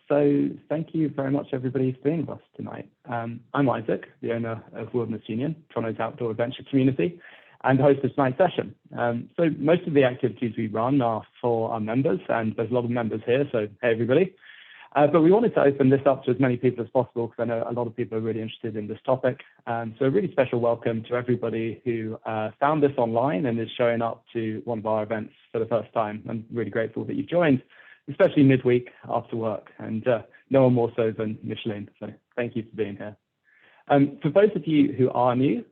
So thank you very much, everybody, for being with us tonight. I'm Isaac, the owner of Wilderness Union, Toronto's outdoor adventure community, and host of tonight's session. So most of the activities we run are for our members, and there's a lot of members here, so hey, everybody. But we wanted to open this up to as many people as possible because I know a lot of people are really interested in this topic. So a really special welcome to everybody who found this online and is showing up to one of our events for the first time. I'm really grateful that you've joined, especially midweek after work, and no one more so than Micheline. So thank you for being here. For those of you who are new,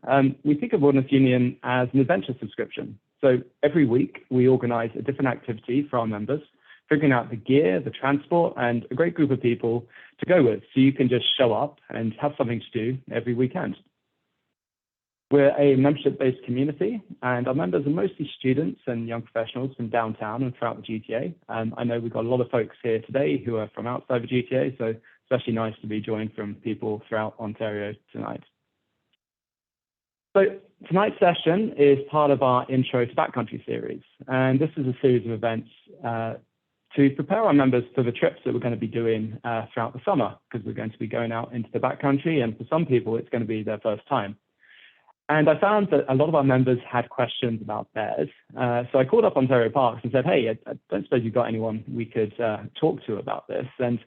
we think of Wilderness Union as an adventure subscription. So every week we organize a different activity for our members, figuring out the gear, the transport, and a great group of people to go with, so you can just show up and have something to do every weekend. We're a membership-based community, and our members are mostly students and young professionals from downtown and throughout the GTA. I know we've got a lot of folks here today who are from outside the GTA, so it's especially nice to be joined from people throughout Ontario tonight. So tonight's session is part of our Intro to Backcountry series, and this is a series of events to prepare our members for the trips that we're going to be doing throughout the summer, because we're going to be going out into the backcountry, and for some people, it's going to be their first time. And I found that a lot of our members had questions about bears. So I called up Ontario Parks and said, hey, I don't suppose you've got anyone we could talk to about this. And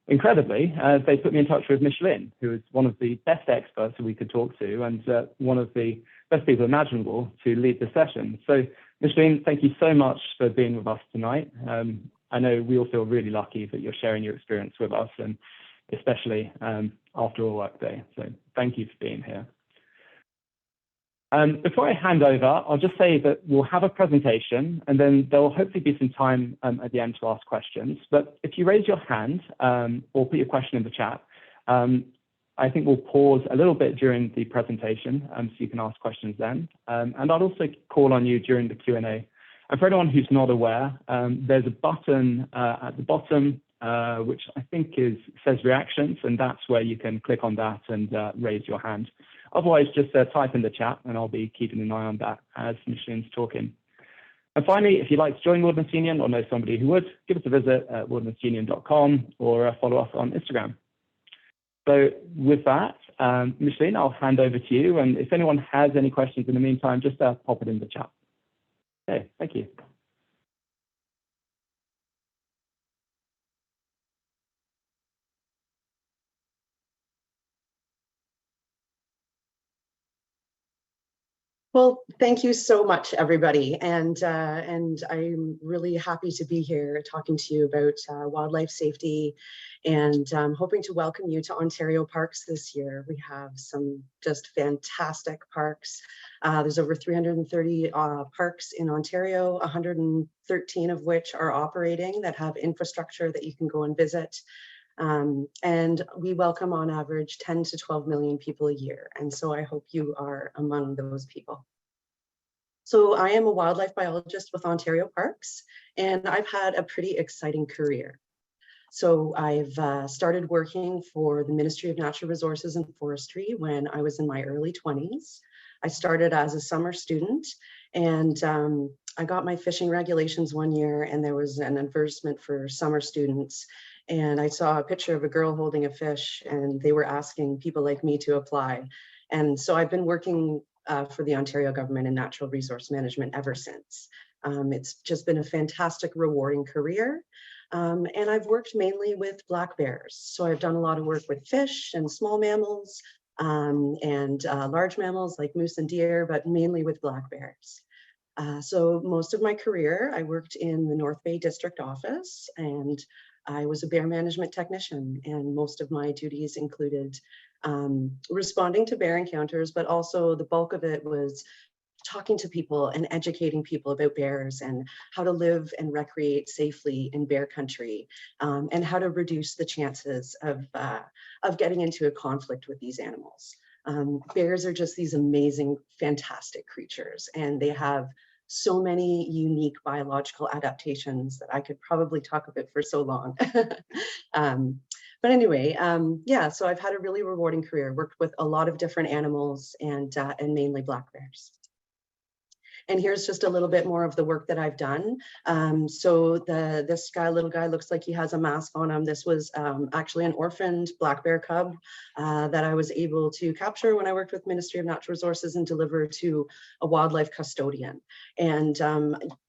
incredibly, they put me in touch with Micheline, who is one of the best experts that we could talk to and one of the best people imaginable to lead the session. So Micheline, thank you so much for being with us tonight. I know we all feel really lucky that you're sharing your experience with us, and especially after a work day. So thank you for being here. Before I hand over, I'll just say that we'll have a presentation, and then there will hopefully be some time at the end to ask questions. But if you raise your hand or put your question in the chat, I think we'll pause a little bit during the presentation so you can ask questions then. And I'll also call on you during the Q&A. And for anyone who's not aware, there's a button at the bottom, which I think says reactions, and that's where you can click on that and raise your hand. Otherwise, just type in the chat, and I'll be keeping an eye on that as Micheline's talking. And finally, if you'd like to join Wilderness Union or know somebody who would, give us a visit at wildernessunion.com or follow us on Instagram. So with that, Micheline, I'll hand over to you. And if anyone has any questions in the meantime, just pop it in the chat. Okay, thank you. Well, thank you so much, everybody. And I'm really happy to be here talking to you about wildlife safety, and hoping to welcome you to Ontario Parks this year. We have some just fantastic parks. There's over 330 parks in Ontario, 113 of which are operating that have infrastructure that you can go and visit. And we welcome on average 10 to 12 million people a year. And so I hope you are among those people. So I am a wildlife biologist with Ontario Parks, and I've had a pretty exciting career. So I've started working for the Ministry of Natural Resources and Forestry when I was in my early 20s. I started as a summer student, and I got my fishing regulations one year, and there was an advertisement for summer students. And I saw a picture of a girl holding a fish, and they were asking people like me to apply. And so I've been working for the Ontario government in natural resource management ever since. It's just been a fantastic, rewarding career. And I've worked mainly with black bears. So I've done a lot of work with fish and small mammals and large mammals like moose and deer, but mainly with black bears. So most of my career, I worked in the North Bay District Office, and I was a bear management technician, and most of my duties included responding to bear encounters, but also the bulk of it was talking to people and educating people about bears and how to live and recreate safely in bear country, and how to reduce the chances of getting into a conflict with these animals. Bears are just these amazing, fantastic creatures, and they have so many unique biological adaptations that I could probably talk about for so long. But anyway, yeah, so I've had a really rewarding career, worked with a lot of different animals and mainly black bears. And here's just a little bit more of the work that I've done. So this little guy looks like he has a mask on him. This was actually an orphaned black bear cub that I was able to capture when I worked with Ministry of Natural Resources and deliver to a wildlife custodian. And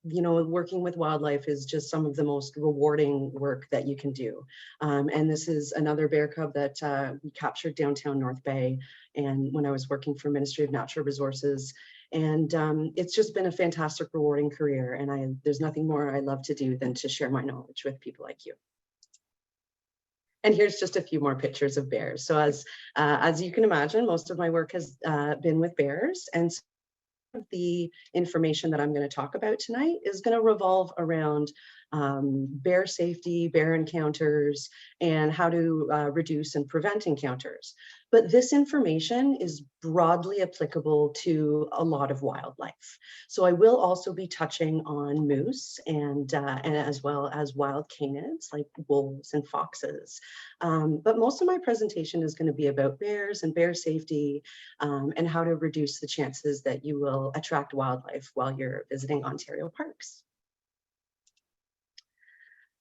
you know, working with wildlife is just some of the most rewarding work that you can do. And this is another bear cub that we captured downtown North Bay, and when I was working for Ministry of Natural Resources. And it's just been a fantastic, rewarding career. And there's nothing more I love to do than to share my knowledge with people like you. And here's just a few more pictures of bears. So as you can imagine, most of my work has been with bears. And some of the information that I'm going to talk about tonight is going to revolve around bear safety, bear encounters, and how to reduce and prevent encounters. But this information is broadly applicable to a lot of wildlife. So I will also be touching on moose and as well as wild canids like wolves and foxes. But most of my presentation is going to be about bears and bear safety and how to reduce the chances that you will attract wildlife while you're visiting Ontario parks.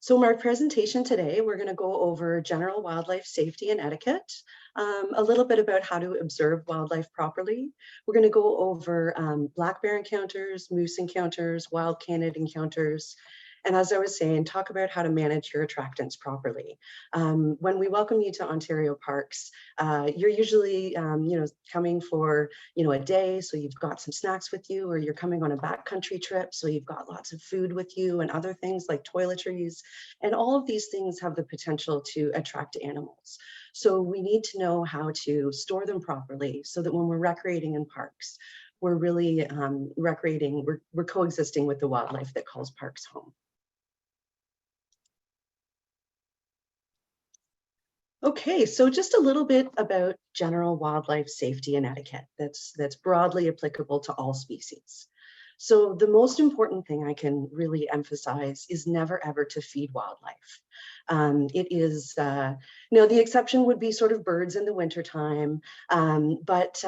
So my presentation today, we're going to go over general wildlife safety and etiquette, a little bit about how to observe wildlife properly. We're going to go over black bear encounters, moose encounters, wild canid encounters, and as I was saying, talk about how to manage your attractants properly. When we welcome you to Ontario parks, you're usually, coming for, a day, so you've got some snacks with you, or you're coming on a backcountry trip, so you've got lots of food with you and other things like toiletries. And all of these things have the potential to attract animals. So we need to know how to store them properly so that when we're recreating in parks, we're really recreating, we're coexisting with the wildlife that calls parks home. Okay, so just a little bit about general wildlife safety and etiquette that's broadly applicable to all species. So the most important thing I can really emphasize is never ever to feed wildlife. It is, the exception would be sort of birds in the wintertime, but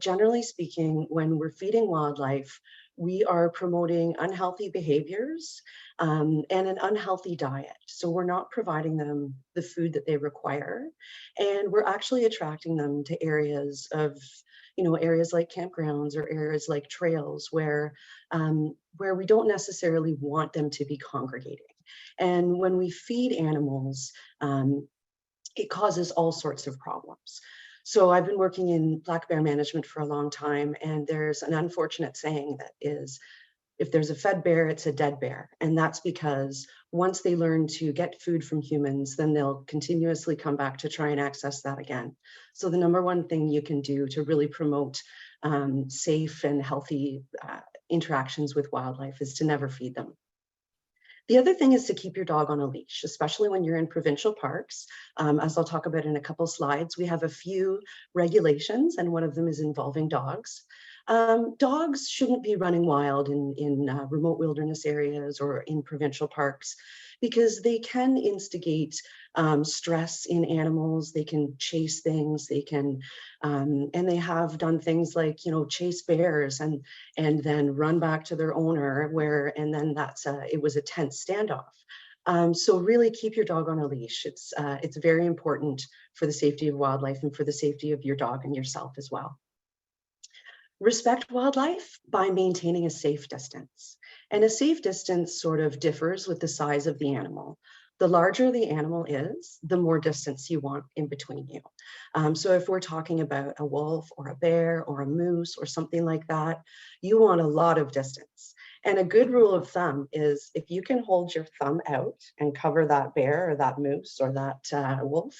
generally speaking, when we're feeding wildlife, we are promoting unhealthy behaviors and an unhealthy diet. So we're not providing them the food that they require, and we're actually attracting them to areas of, areas like campgrounds or areas like trails where we don't necessarily want them to be congregating. And when we feed animals, it causes all sorts of problems. So I've been working in black bear management for a long time, and there's an unfortunate saying that is, if there's a fed bear, it's a dead bear. And that's because once they learn to get food from humans, then they'll continuously come back to try and access that again. So the number one thing you can do to really promote safe and healthy interactions with wildlife is to never feed them. The other thing is to keep your dog on a leash, especially when you're in provincial parks. As I'll talk about in a couple slides, we have a few regulations, and one of them is involving dogs. Dogs shouldn't be running wild in remote wilderness areas or in provincial parks, because they can instigate stress in animals. They can chase things. They can, and they have done things like, chase bears and then run back to their owner, and then it was a tense standoff. So really keep your dog on a leash. It's very important for the safety of wildlife and for the safety of your dog and yourself as well. Respect wildlife by maintaining a safe distance. And a safe distance sort of differs with the size of the animal. The larger the animal is, the more distance you want in between you. So if we're talking about a wolf or a bear or a moose or something like that, you want a lot of distance. And a good rule of thumb is if you can hold your thumb out and cover that bear or that moose or that wolf,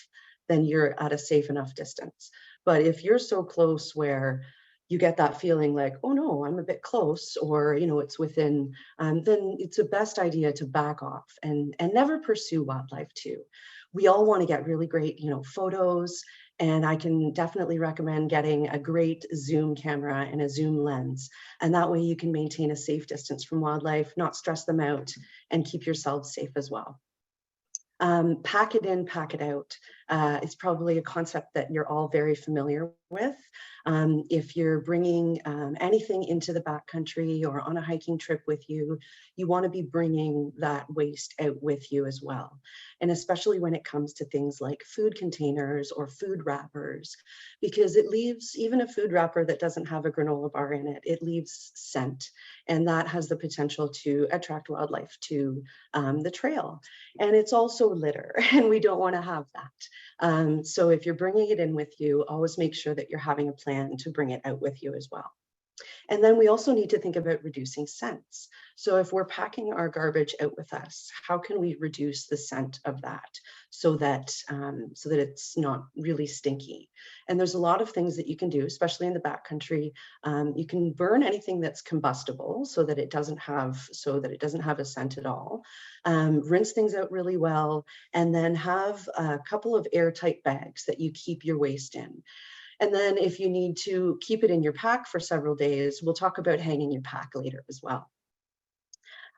then you're at a safe enough distance. But if you're so close where you get that feeling like, oh no, I'm a bit close, or it's within, then it's the best idea to back off and never pursue wildlife too. We all want to get really great, photos, and I can definitely recommend getting a great zoom camera and a zoom lens. And that way you can maintain a safe distance from wildlife, not stress them out, and keep yourselves safe as well. Pack it in, pack it out. It's probably a concept that you're all very familiar with. If you're bringing anything into the backcountry or on a hiking trip with you, you want to be bringing that waste out with you as well. And especially when it comes to things like food containers or food wrappers, because it leaves, even a food wrapper that doesn't have a granola bar in it, it leaves scent. And that has the potential to attract wildlife to the trail. And it's also litter, and we don't want to have that. So if you're bringing it in with you, always make sure that you're having a plan to bring it out with you as well. And then we also need to think about reducing scents. So if we're packing our garbage out with us, how can we reduce the scent of that so that it's not really stinky? And there's a lot of things that you can do, especially in the backcountry. You can burn anything that's combustible so that it doesn't have a scent at all. Rinse things out really well, and then have a couple of airtight bags that you keep your waste in. And then if you need to keep it in your pack for several days, we'll talk about hanging your pack later as well.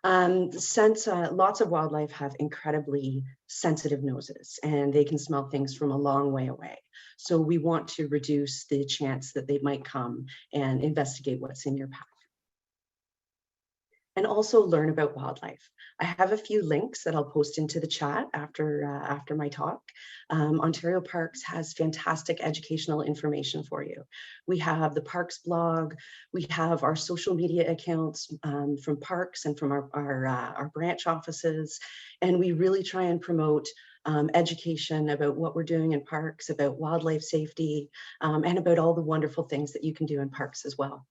Since lots of wildlife have incredibly sensitive noses, and they can smell things from a long way away. So we want to reduce the chance that they might come and investigate what's in your pack. And also learn about wildlife. I have a few links that I'll post into the chat after my talk. Ontario Parks has fantastic educational information for you. We have the Parks blog, we have our social media accounts from Parks and from our branch offices, and we really try and promote education about what we're doing in parks, about wildlife safety, and about all the wonderful things that you can do in parks as well.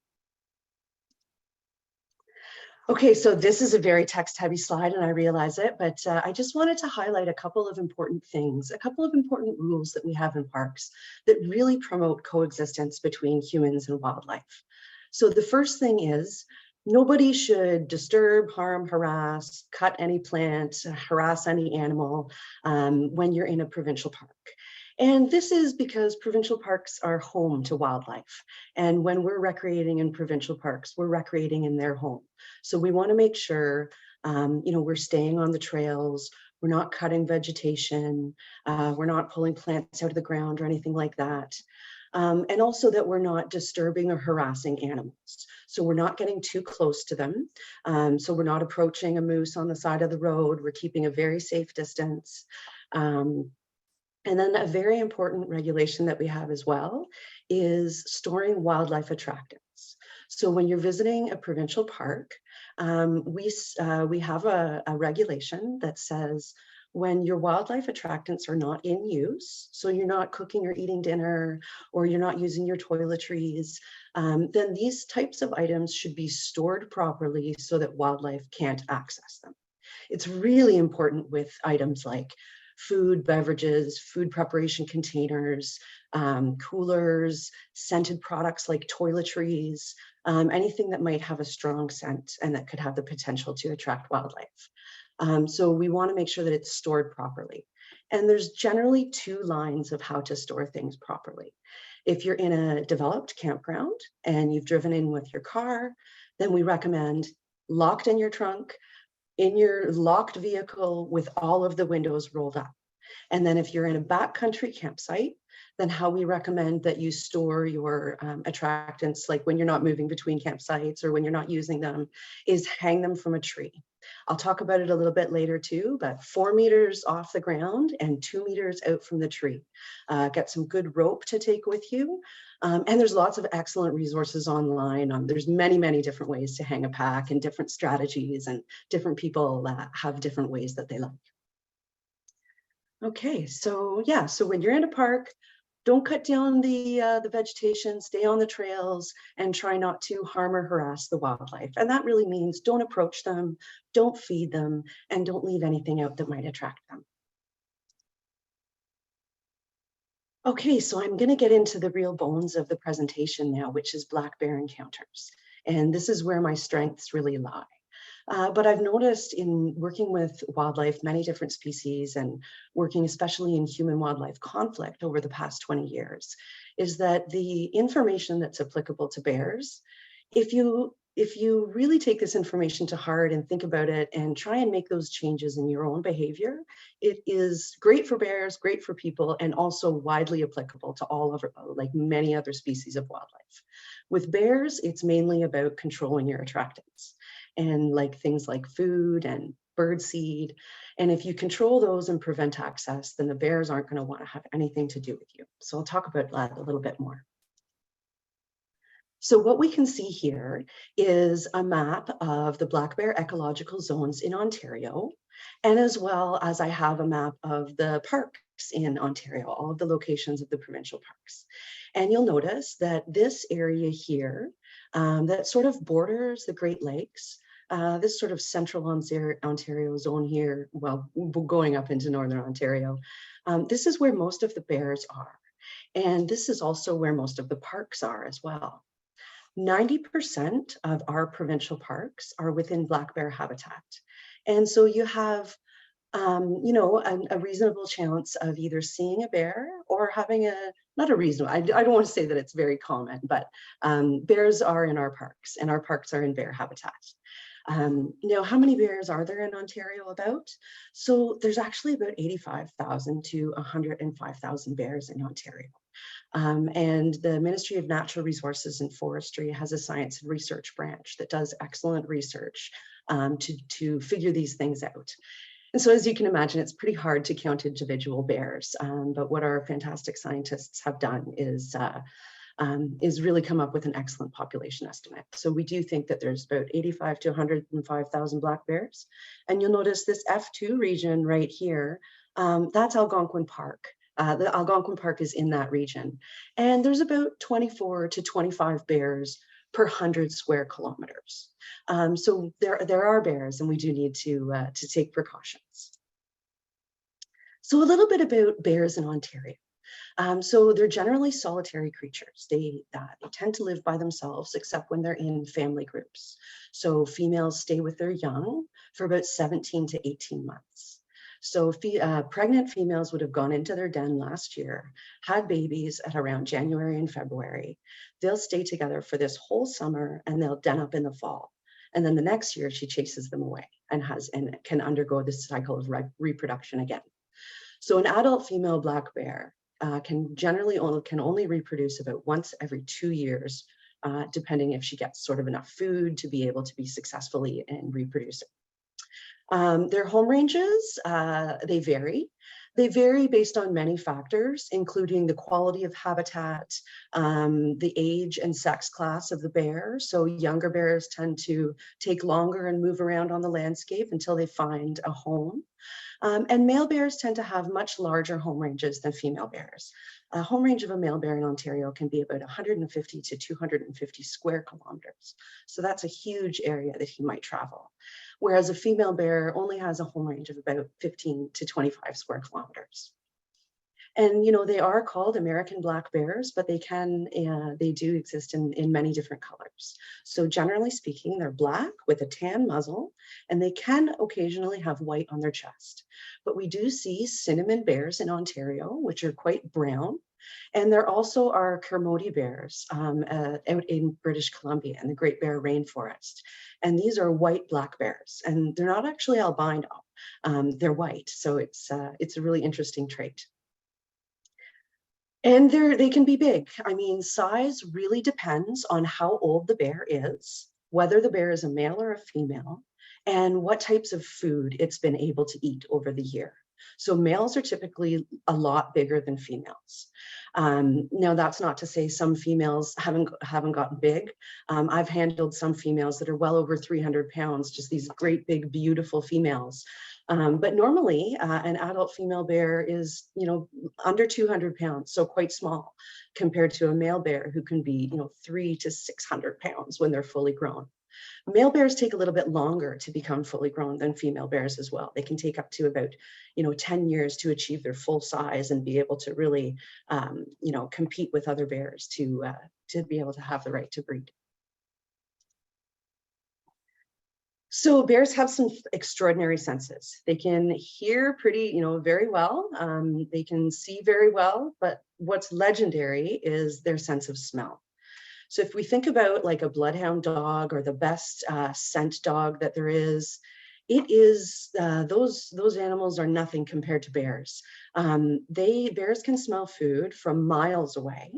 Okay, so this is a very text-heavy slide, and I realize it, but I just wanted to highlight a couple of important things, a couple of important rules that we have in parks that really promote coexistence between humans and wildlife. So the first thing is, nobody should disturb, harm, harass, cut any plant, harass any animal when you're in a provincial park. And this is because provincial parks are home to wildlife. And when we're recreating in provincial parks, we're recreating in their home. So we want to make sure, we're staying on the trails, we're not cutting vegetation, we're not pulling plants out of the ground or anything like that. And also that we're not disturbing or harassing animals. So we're not getting too close to them. So we're not approaching a moose on the side of the road. We're keeping a very safe distance. And then a very important regulation that we have as well is storing wildlife attractants. So when you're visiting a provincial park, we have a regulation that says when your wildlife attractants are not in use, so you're not cooking or eating dinner, or you're not using your toiletries, then these types of items should be stored properly so that wildlife can't access them. It's really important with items like food, beverages, food preparation containers, coolers, scented products like toiletries, anything that might have a strong scent and that could have the potential to attract wildlife. So we want to make sure that it's stored properly. And there's generally two lines of how to store things properly. If you're in a developed campground and you've driven in with your car, then we recommend locked in your trunk, in your locked vehicle with all of the windows rolled up. And then if you're in a backcountry campsite, then how we recommend that you store your attractants, like when you're not moving between campsites or when you're not using them, is hang them from a tree. I'll talk about it a little bit later too, but 4 meters off the ground and 2 meters out from the tree. Get some good rope to take with you. And there's lots of excellent resources online. There's many, many different ways to hang a pack and different strategies, and different people have different ways that they like. Okay, so yeah, so when you're in a park, don't cut down the vegetation, stay on the trails, and try not to harm or harass the wildlife. And that really means don't approach them, don't feed them, and don't leave anything out that might attract them. Okay, so I'm going to get into the real bones of the presentation now, which is black bear encounters. And this is where my strengths really lie. But I've noticed in working with wildlife, many different species, and working especially in human-wildlife conflict over the past 20 years, is that the information that's applicable to bears, if you if you really take this information to heart and think about it and try and make those changes in your own behavior, it is great for bears, great for people, and also widely applicable to all of, like many other species of wildlife. With bears, it's mainly about controlling your attractants and like things like food and bird seed. And if you control those and prevent access, then the bears aren't going to want to have anything to do with you. So I'll talk about that a little bit more. So what we can see here is a map of the black bear ecological zones in Ontario, and as well as I have a map of the parks in Ontario, all of the locations of the provincial parks. And you'll notice that this area here, that sort of borders the Great Lakes, this sort of central Ontario zone here, well, going up into Northern Ontario, this is where most of the bears are. And this is also where most of the parks are as well. 90% of our provincial parks are within black bear habitat. And so you have, you know, a reasonable chance of either seeing a bear or having not a reasonable, I don't want to say that it's very common, but bears are in our parks and our parks are in bear habitat. Now, how many bears are there in Ontario about? So there's actually about 85,000 to 105,000 bears in Ontario. And the Ministry of Natural Resources and Forestry has a science and research branch that does excellent research to figure these things out. And so as you can imagine, it's pretty hard to count individual bears, but what our fantastic scientists have done is really come up with an excellent population estimate. So we do think that there's about 85 to 105,000 black bears. And you'll notice this F2 region right here, that's Algonquin Park. The Algonquin Park is in that region. And there's about 24 to 25 bears per 100 square kilometers. So there are bears and we do need to take precautions. So a little bit about bears in Ontario. So they're generally solitary creatures. They tend to live by themselves, except when they're in family groups. So females stay with their young for about 17 to 18 months. So pregnant females would have gone into their den last year, had babies at around January and February. They'll stay together for this whole summer and they'll den up in the fall. And then the next year she chases them away and can undergo this cycle of reproduction again. So an adult female black bear can only reproduce about once every 2 years, depending if she gets sort of enough food to be able to be successfully in reproducing. Their home ranges, they vary. They vary based on many factors, including the quality of habitat, the age and sex class of the bear. So younger bears tend to take longer and move around on the landscape until they find a home. And male bears tend to have much larger home ranges than female bears. A home range of a male bear in Ontario can be about 150 to 250 square kilometers. So that's a huge area that he might travel. Whereas a female bear only has a home range of about 15 to 25 square kilometers. And, you know, they are called American black bears, but they do exist in many different colors. So generally speaking, they're black with a tan muzzle, and they can occasionally have white on their chest. But we do see cinnamon bears in Ontario, which are quite brown. And there also are Kermode bears out in British Columbia and the Great Bear Rainforest. And these are white black bears, and they're not actually albino. They're white, so it's a really interesting trait. And they can be big. I mean, size really depends on how old the bear is, whether the bear is a male or a female, and what types of food it's been able to eat over the year. So males are typically a lot bigger than females. Now, that's not to say some females haven't gotten big. I've handled some females that are well over 300 pounds, just these great, big, beautiful females. But normally, an adult female bear is, you know, under 200 pounds, so quite small, compared to a male bear who can be, you know, 300 to 600 pounds when they're fully grown. Male bears take a little bit longer to become fully grown than female bears as well. They can take up to about, you know, 10 years to achieve their full size and be able to really, you know, compete with other bears to be able to have the right to breed. So bears have some extraordinary senses. They can hear very well. They can see very well, but what's legendary is their sense of smell. So if we think about like a bloodhound dog or the best scent dog that there is, it is those animals are nothing compared to bears. Bears can smell food from miles away,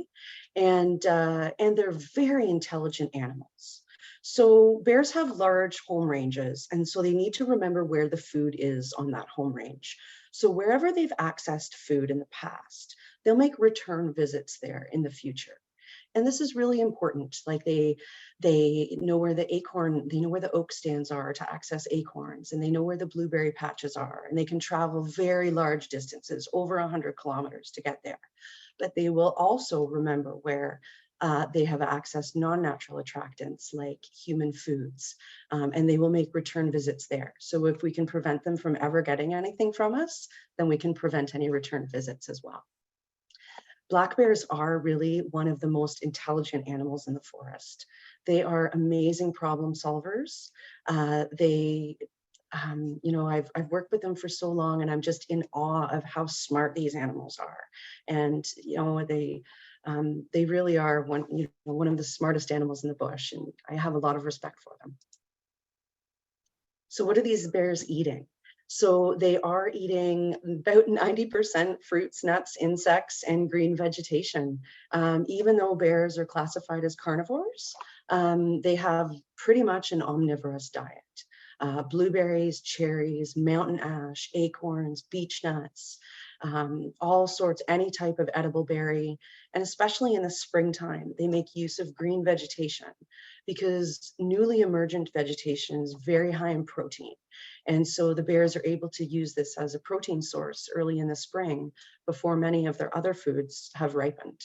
and they're very intelligent animals. So bears have large home ranges, and so they need to remember where the food is on that home range. So wherever they've accessed food in the past, they'll make return visits there in the future. And this is really important. Like they know where they know where the oak stands are to access acorns, and they know where the blueberry patches are, and they can travel very large distances, over 100 kilometers to get there. But they will also remember where they have accessed non-natural attractants like human foods, and they will make return visits there. So if we can prevent them from ever getting anything from us, then we can prevent any return visits as well. Black bears are really one of the most intelligent animals in the forest. They are amazing problem solvers. I've worked with them for so long, and I'm just in awe of how smart these animals are. And they really are one of the smartest animals in the bush, and I have a lot of respect for them. So what are these bears eating? So they are eating about 90% fruits, nuts, insects, and green vegetation. Even though bears are classified as carnivores, they have pretty much an omnivorous diet. Blueberries, cherries, mountain ash, acorns, beech nuts, all sorts, any type of edible berry. And especially in the springtime, they make use of green vegetation because newly emergent vegetation is very high in protein. And so the bears are able to use this as a protein source early in the spring before many of their other foods have ripened.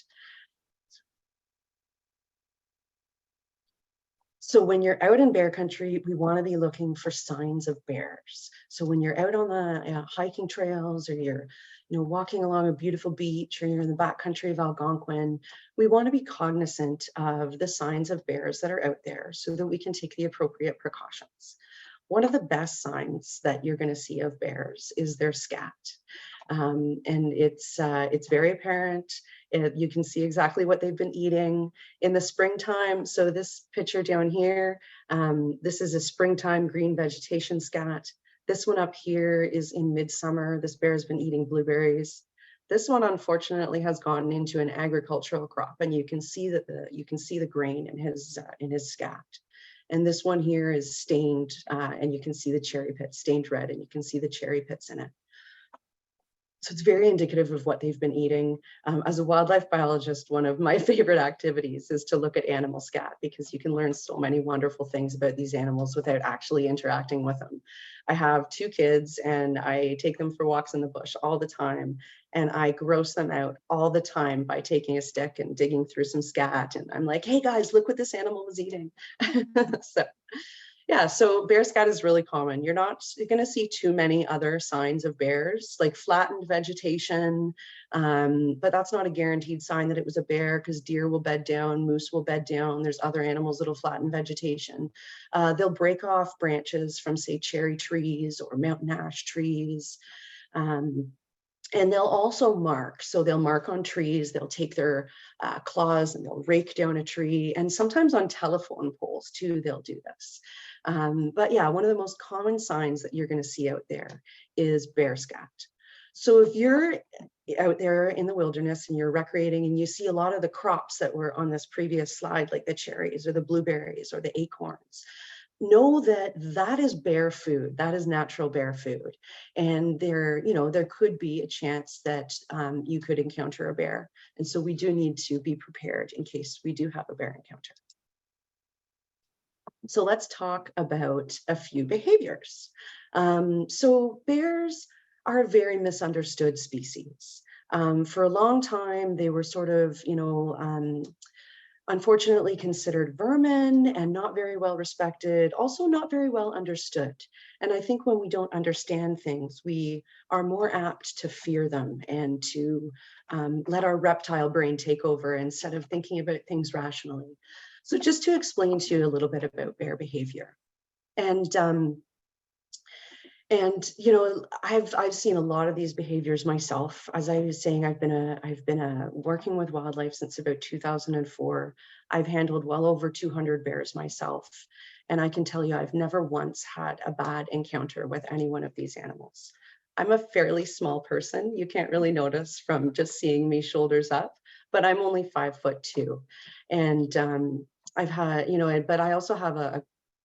So when you're out in bear country, we want to be looking for signs of bears. So when you're out on the hiking trails, or you're walking along a beautiful beach, or you're in the backcountry of Algonquin, we want to be cognizant of the signs of bears that are out there so that we can take the appropriate precautions. One of the best signs that you're going to see of bears is their scat. And it's very apparent. You can see exactly what they've been eating in the springtime. So this picture down here, this is a springtime green vegetation scat. This one up here is in midsummer. This bear has been eating blueberries. This one, unfortunately, has gone into an agricultural crop, and you can see that the grain in his scat. And this one here is stained, and you can see the cherry pits stained red, and you can see the cherry pits in it. So it's very indicative of what they've been eating. As a wildlife biologist, one of my favorite activities is to look at animal scat, because you can learn so many wonderful things about these animals without actually interacting with them. I have 2 kids, and I take them for walks in the bush all the time, and I gross them out all the time by taking a stick and digging through some scat. And I'm like, hey guys, look what this animal was eating. So bear scat is really common. You're not going to see too many other signs of bears, like flattened vegetation, but that's not a guaranteed sign that it was a bear, because deer will bed down, moose will bed down. There's other animals that'll flatten vegetation. They'll break off branches from, say, cherry trees or mountain ash trees. And they'll also mark. So they'll mark on trees. They'll take their claws and they'll rake down a tree. And sometimes on telephone poles too, they'll do this. But yeah, one of the most common signs that you're going to see out there is bear scat. So if you're out there in the wilderness and you're recreating and you see a lot of the crops that were on this previous slide, like the cherries or the blueberries or the acorns, know that that is bear food. That is natural bear food. And there could be a chance that you could encounter a bear. And so we do need to be prepared in case we do have a bear encounter. So let's talk about a few behaviors. So bears are a very misunderstood species. For a long time, they were sort of, unfortunately considered vermin and not very well respected, also not very well understood. And I think when we don't understand things, we are more apt to fear them and to let our reptile brain take over instead of thinking about things rationally. So just to explain to you a little bit about bear behavior. And And you know, I've seen a lot of these behaviors myself. As I was saying, I've been working with wildlife since about 2004. I've handled well over 200 bears myself, and I can tell you, I've never once had a bad encounter with any one of these animals. I'm a fairly small person. You can't really notice from just seeing me shoulders up, but I'm only 5'2", and I've had, you know, but I also have a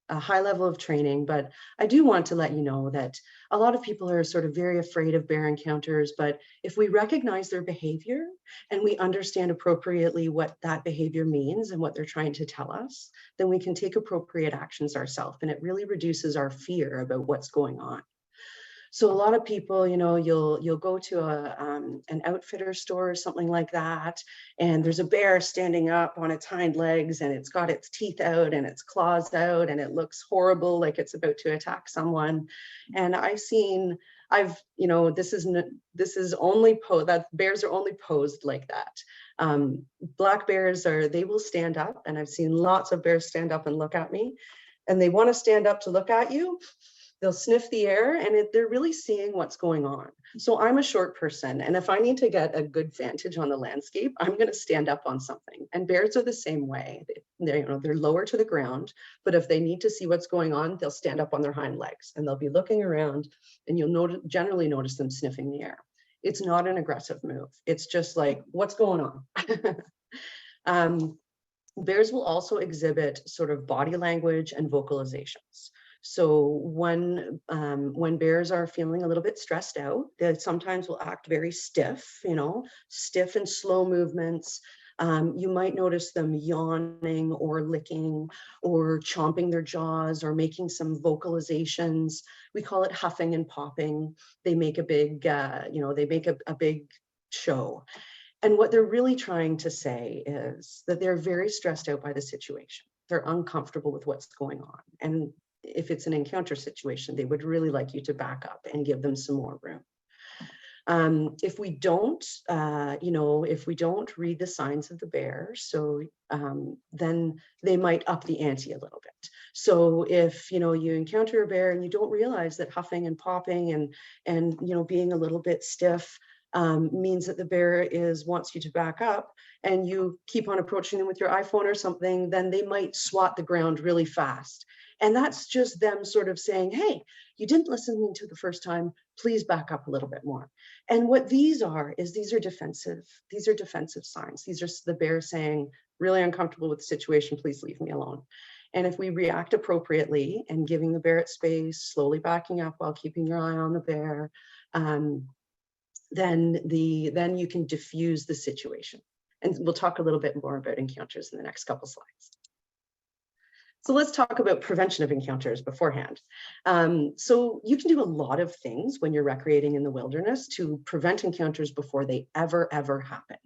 high level of training. But I do want to let you know that a lot of people are sort of very afraid of bear encounters, but if we recognize their behavior and we understand appropriately what that behavior means and what they're trying to tell us, then we can take appropriate actions ourselves, and it really reduces our fear about what's going on. So a lot of people, you know, you'll go to an outfitter store or something like that, and there's a bear standing up on its hind legs, and it's got its teeth out and its claws out, and it looks horrible, like it's about to attack someone. And you know, this is only that bears are only posed like that. Black bears they will stand up, and I've seen lots of bears stand up and look at me, and they want to stand up to look at you. They'll sniff the air, and they're really seeing what's going on. So I'm a short person, and if I need to get a good vantage on the landscape, I'm going to stand up on something. And bears are the same way. They're lower to the ground, but if they need to see what's going on, they'll stand up on their hind legs, and they'll be looking around, and generally notice them sniffing the air. It's not an aggressive move. It's just like, what's going on? Bears will also exhibit sort of body language and vocalizations. So when bears are feeling a little bit stressed out, they sometimes will act very stiff, you know, stiff and slow movements. You might notice them yawning or licking or chomping their jaws or making some vocalizations. We call it huffing and popping. They make a big, they make a big show. And what they're really trying to say is that they're very stressed out by the situation. They're uncomfortable with what's going on. And if it's an encounter situation, they would really like you to back up and give them some more room. If we don't, if we don't read the signs of the bear, then they might up the ante a little bit. So if, you know, you encounter a bear and you don't realize that huffing and popping and being a little bit stiff means that the bear wants you to back up, and you keep on approaching them with your iPhone or something, then they might swat the ground really fast. And that's just them sort of saying, hey, you didn't listen to me the first time, please back up a little bit more. And what these are defensive signs. These are the bear saying, really uncomfortable with the situation, please leave me alone. And if we react appropriately and giving the bear its space, slowly backing up while keeping your eye on the bear, then you can diffuse the situation. And we'll talk a little bit more about encounters in the next couple slides. So let's talk about prevention of encounters beforehand. So you can do a lot of things when you're recreating in the wilderness to prevent encounters before they ever happen.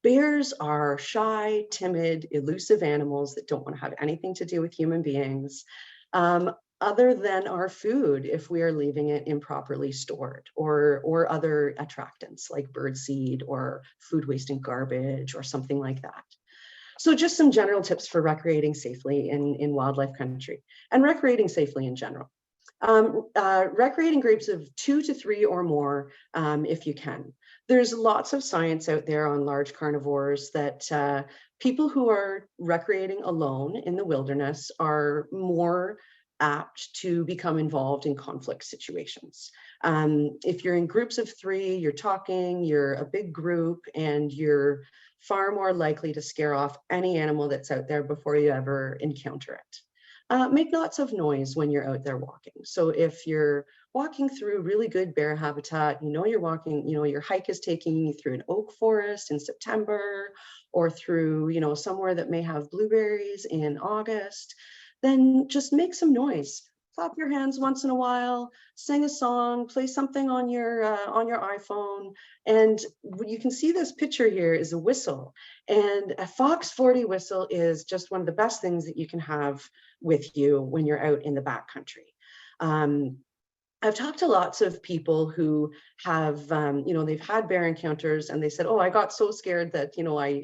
Bears are shy, timid, elusive animals that don't want to have anything to do with human beings, other than our food if we are leaving it improperly stored, or other attractants like birdseed or food waste and garbage or something like that. So just some general tips for recreating safely in wildlife country and recreating safely in general. Recreating groups of 2 to 3 or more if you can. There's lots of science out there on large carnivores that people who are recreating alone in the wilderness are more apt to become involved in conflict situations. If you're in groups of 3, you're talking, you're a big group, and you're far more likely to scare off any animal that's out there before you ever encounter it. Make lots of noise when you're out there walking. So if you're walking through really good bear habitat, you're walking, your hike is taking you through an oak forest in September, or through, somewhere that may have blueberries in August, then just make some noise. Clap your hands once in a while, sing a song, play something on your iPhone. And you can see this picture here is a whistle. And a Fox 40 whistle is just one of the best things that you can have with you when you're out in the backcountry. I've talked to lots of people who have, they've had bear encounters, and they said, oh, I got so scared that,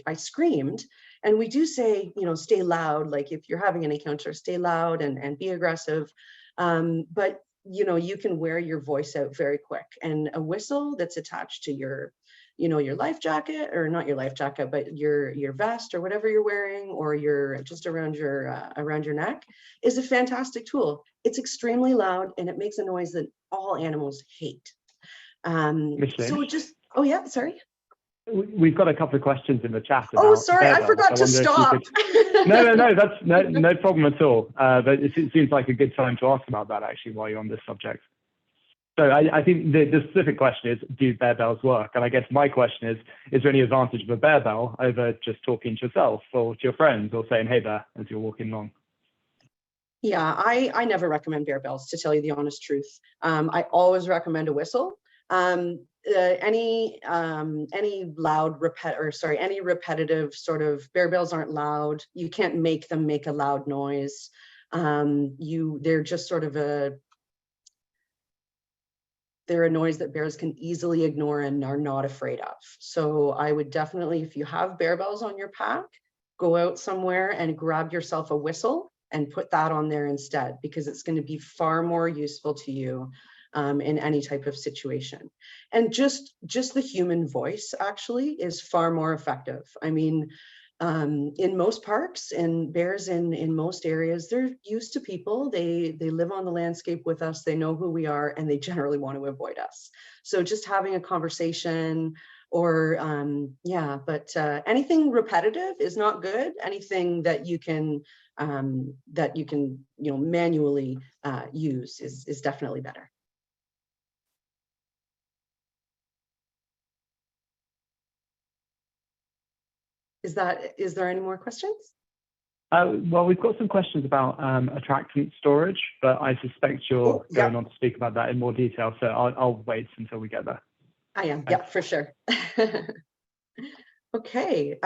I screamed. And we do say, stay loud. Like if you're having an encounter, stay loud and be aggressive. But you can wear your voice out very quick. And a whistle that's attached to your, your life jacket, or not your life jacket, but your vest or whatever you're wearing, or your just around your neck, is a fantastic tool. It's extremely loud and it makes a noise that all animals hate. So just, oh yeah, sorry. We've got a couple of questions in the chat about. Oh, sorry, I forgot to stop. No, that's no problem at all. But it seems like a good time to ask about that actually while you're on this subject. So I think the specific question is, do bear bells work? And I guess my question is there any advantage of a bear bell over just talking to yourself or to your friends or saying, hey there, as you're walking along? Yeah, I never recommend bear bells, to tell you the honest truth. I always recommend a whistle. Any repetitive sort of, bear bells aren't loud. You can't make them make a loud noise. They're just sort of they're a noise that bears can easily ignore and are not afraid of. So I would definitely, if you have bear bells on your pack, go out somewhere and grab yourself a whistle and put that on there instead, because it's going to be far more useful to you in any type of situation. And just the human voice actually is far more effective. I mean, in most parks, and bears in most areas, they're used to people. They live on the landscape with us. They know who we are, and they generally want to avoid us. So just having a conversation, or anything repetitive is not good. Anything that you can manually use is definitely better. Is there any more questions? Well, we've got some questions about attractant storage, but I suspect you're going on to speak about that in more detail. So I'll wait until we get there. I am, yeah, for sure. Okay.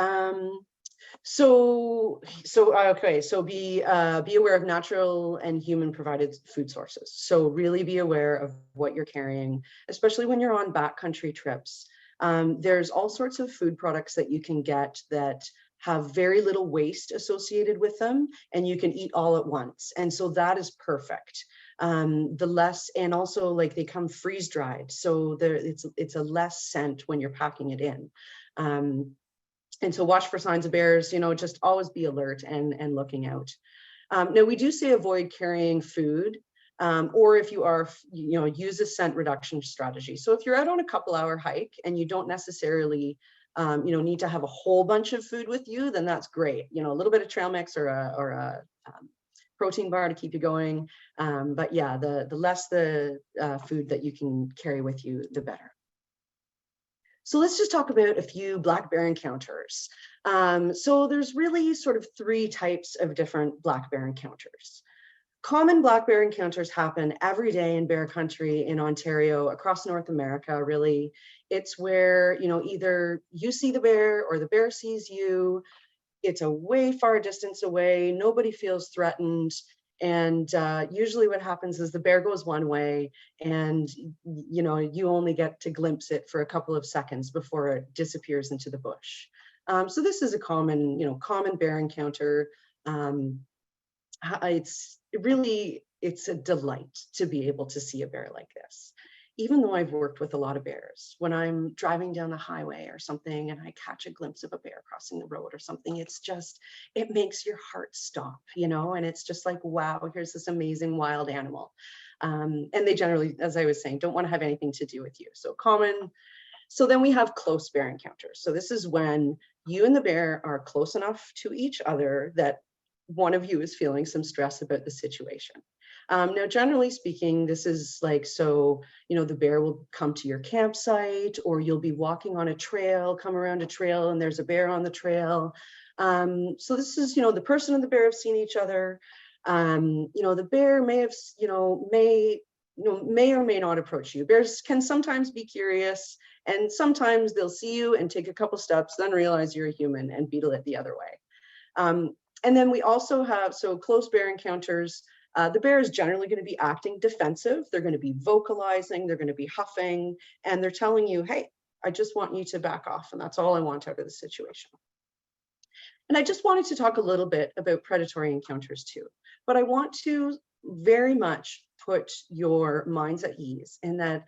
So be aware of natural and human provided food sources. So really be aware of what you're carrying, especially when you're on backcountry trips. There's all sorts of food products that you can get that have very little waste associated with them, and you can eat all at once. And so that is perfect. And also, like, they come freeze dried, so it's a less scent when you're packing it in. And so watch for signs of bears, just always be alert and looking out. Now, we do say avoid carrying food, or if you are, use a scent reduction strategy. So if you're out on a couple-hour hike and you don't necessarily, need to have a whole bunch of food with you, then that's great. A little bit of trail mix or a protein bar to keep you going. But yeah, the less the food that you can carry with you, the better. So let's just talk about a few black bear encounters. So there's really sort of three types of different black bear encounters. Common black bear encounters happen every day in bear country in Ontario, across North America, really. It's where, either you see the bear or the bear sees you. It's a way far distance away. Nobody feels threatened. And usually what happens is the bear goes one way, and you only get to glimpse it for a couple of seconds before it disappears into the bush. So this is a common bear encounter. It's a delight to be able to see a bear like this. Even though I've worked with a lot of bears, when I'm driving down the highway or something and I catch a glimpse of a bear crossing the road or something, it makes your heart stop, and it's just like, wow, here's this amazing wild animal. And they generally, as I was saying, don't want to have anything to do with you. So common. So then we have close bear encounters. So this is when you and the bear are close enough to each other that one of you is feeling some stress about the situation. Now, generally speaking, this is like, so, the bear will come to your campsite, or you'll be walking on a trail, come around a trail, and there's a bear on the trail. So this is, the person and the bear have seen each other. The bear may have, may or may not approach you. Bears can sometimes be curious, and sometimes they'll see you and take a couple steps, then realize you're a human and beetle it the other way. And then we also have, so close bear encounters, the bear is generally going to be acting defensive. They're going to be vocalizing, they're going to be huffing, and they're telling you, hey, I just want you to back off, and that's all I want out of the situation. And I just wanted to talk a little bit about predatory encounters too, but I want to very much put your minds at ease in that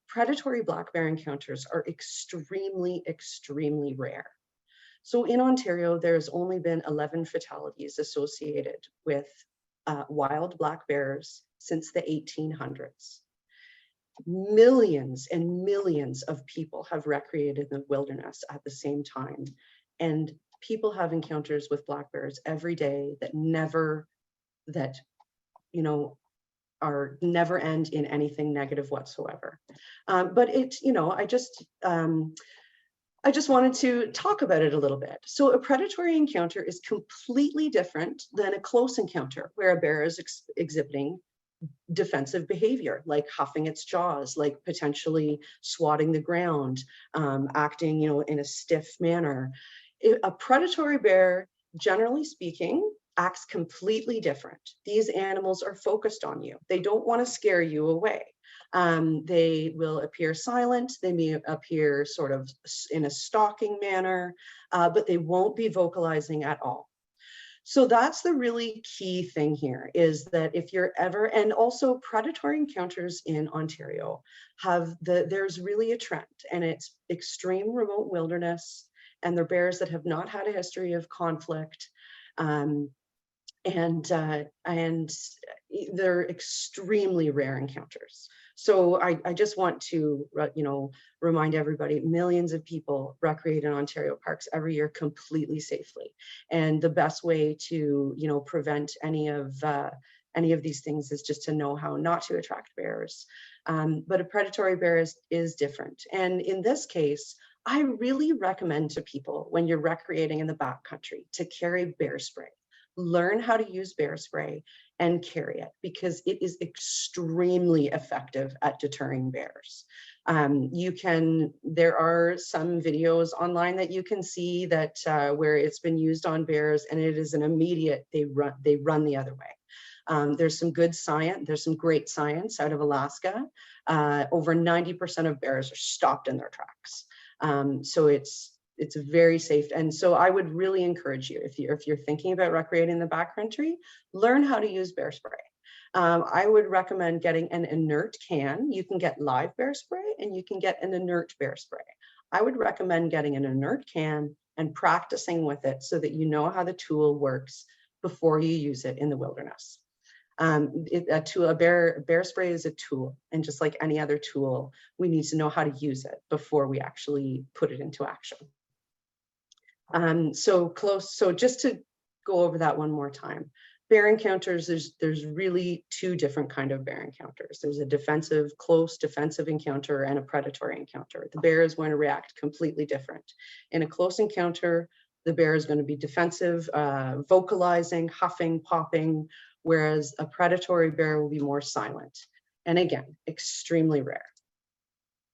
predatory black bear encounters are extremely, extremely rare. So in Ontario, there's only been 11 fatalities associated with wild black bears since the 1800s. Millions and millions of people have recreated in the wilderness at the same time. And people have encounters with black bears every day that never end in anything negative whatsoever. But I just wanted to talk about it a little bit. So a predatory encounter is completely different than a close encounter where a bear is exhibiting defensive behavior, like huffing its jaws, like potentially swatting the ground, acting, in a stiff manner. A predatory bear, generally speaking, acts completely different. These animals are focused on you. They don't want to scare you away. They will appear silent. They may appear sort of in a stalking manner, but they won't be vocalizing at all. So that's the really key thing here, is that if you're ever, and also predatory encounters in Ontario there's really a trend, and it's extreme remote wilderness, and they're bears that have not had a history of conflict. And they're extremely rare encounters. So I just want to, remind everybody, millions of people recreate in Ontario parks every year completely safely. And the best way to, prevent any of these things is just to know how not to attract bears. But a predatory bear is different. And in this case, I really recommend to people, when you're recreating in the backcountry, to carry bear spray. Learn how to use bear spray and carry it, because it is extremely effective at deterring bears. There are some videos online that you can see that where it's been used on bears, and it is an immediate, they run the other way. There's some good science, there's some great science out of Alaska. Over 90% of bears are stopped in their tracks. So it's very safe. And so I would really encourage you, if you're thinking about recreating in the backcountry, learn how to use bear spray. I would recommend getting an inert can. You can get live bear spray and you can get an inert bear spray. I would recommend getting an inert can and practicing with it so that you know how the tool works before you use it in the wilderness. Bear spray is a tool, and just like any other tool, we need to know how to use it before we actually put it into action. So just to go over that one more time, bear encounters, there's really two different kind of bear encounters. There's a close defensive encounter and a predatory encounter. The bear is going to react completely different. In a close encounter, the bear is going to be defensive, vocalizing, huffing, popping, whereas a predatory bear will be more silent. And again, extremely rare.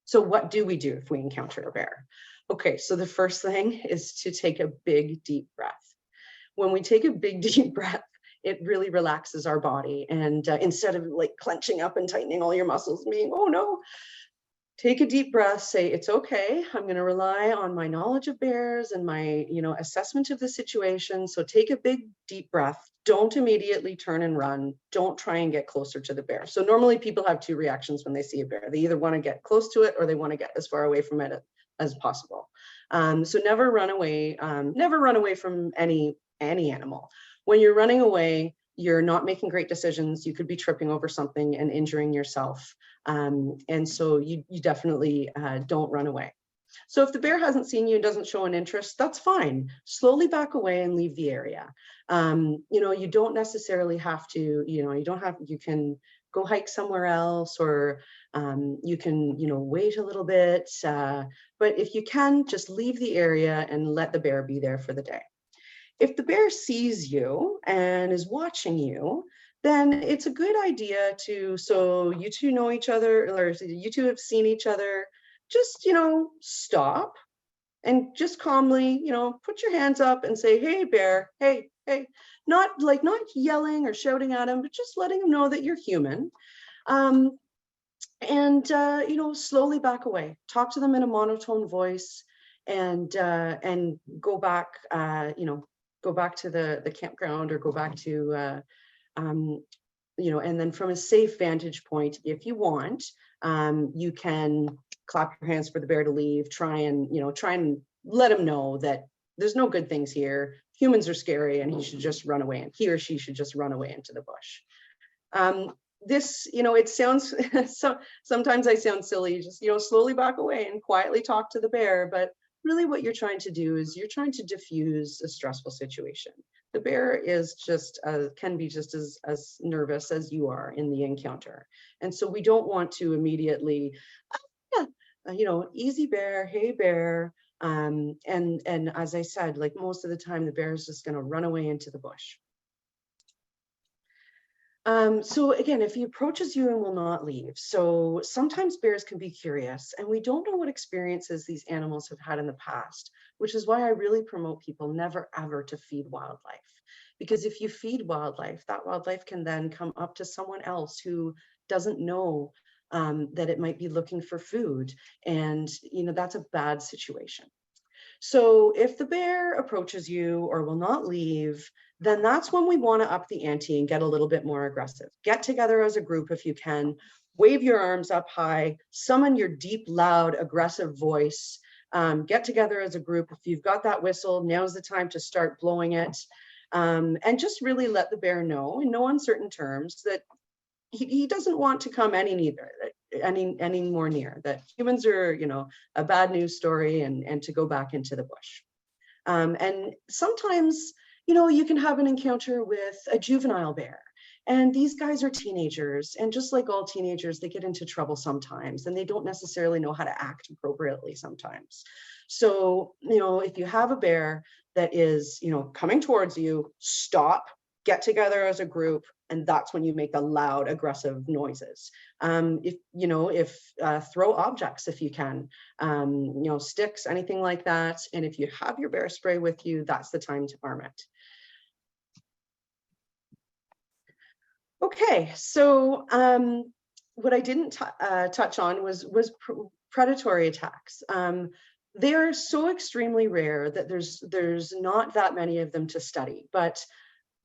So what do we do if we encounter a bear? Okay, so the first thing is to take a big, deep breath. When we take a big, deep breath, it really relaxes our body. And instead of like clenching up and tightening all your muscles and being, oh no, take a deep breath, say, it's okay. I'm going to rely on my knowledge of bears and my, assessment of the situation. So take a big, deep breath. Don't immediately turn and run. Don't try and get closer to the bear. So normally people have two reactions when they see a bear. They either want to get close to it or they want to get as far away from it as possible. So never run away. Never run away from any animal. When you're running away, you're not making great decisions. You could be tripping over something and injuring yourself. And so you definitely don't run away. So if the bear hasn't seen you and doesn't show an interest, that's fine. Slowly back away and leave the area. You don't necessarily have to, you can go hike somewhere else, or you can, wait a little bit. But if you can, just leave the area and let the bear be there for the day. If the bear sees you and is watching you, then it's a good idea so you two know each other, or you two have seen each other, just, stop and just calmly, put your hands up and say, hey, bear, hey, not yelling or shouting at him, but just letting him know that you're human. And slowly back away, talk to them in a monotone voice, and go back, go back to the campground, or go back to and then from a safe vantage point, if you want, you can clap your hands for the bear to leave, try and let him know that there's no good things here. Humans are scary and he should just run away, and he or she should just run away into the bush. This, it sounds, so sometimes I sound silly, just, slowly back away and quietly talk to the bear. But really what you're trying to do is you're trying to diffuse a stressful situation. The bear is just, can be just as nervous as you are in the encounter. And so we don't want to immediately, easy bear, hey bear. And as I said, like most of the time, the bear is just going to run away into the bush. So again, if he approaches you and will not leave, so sometimes bears can be curious and we don't know what experiences these animals have had in the past, which is why I really promote people never ever to feed wildlife. Because if you feed wildlife, that wildlife can then come up to someone else who doesn't know that it might be looking for food. And, that's a bad situation. So if the bear approaches you or will not leave, then that's when we want to up the ante and get a little bit more aggressive. Get together as a group if you can, wave your arms up high, summon your deep, loud, aggressive voice, get together as a group. If you've got that whistle, now's the time to start blowing it, and just really let the bear know in no uncertain terms that he doesn't want to come any more near, that humans are, a bad news story, and to go back into the bush. And sometimes, you can have an encounter with a juvenile bear. And these guys are teenagers. And just like all teenagers, they get into trouble sometimes, and they don't necessarily know how to act appropriately sometimes. So, if you have a bear that is, coming towards you, stop, get together as a group, and that's when you make the loud, aggressive noises. Throw objects if you can, sticks, anything like that. And if you have your bear spray with you, that's the time to arm it. Okay, so what I didn't touch on was predatory attacks. They are so extremely rare that there's not that many of them to study, but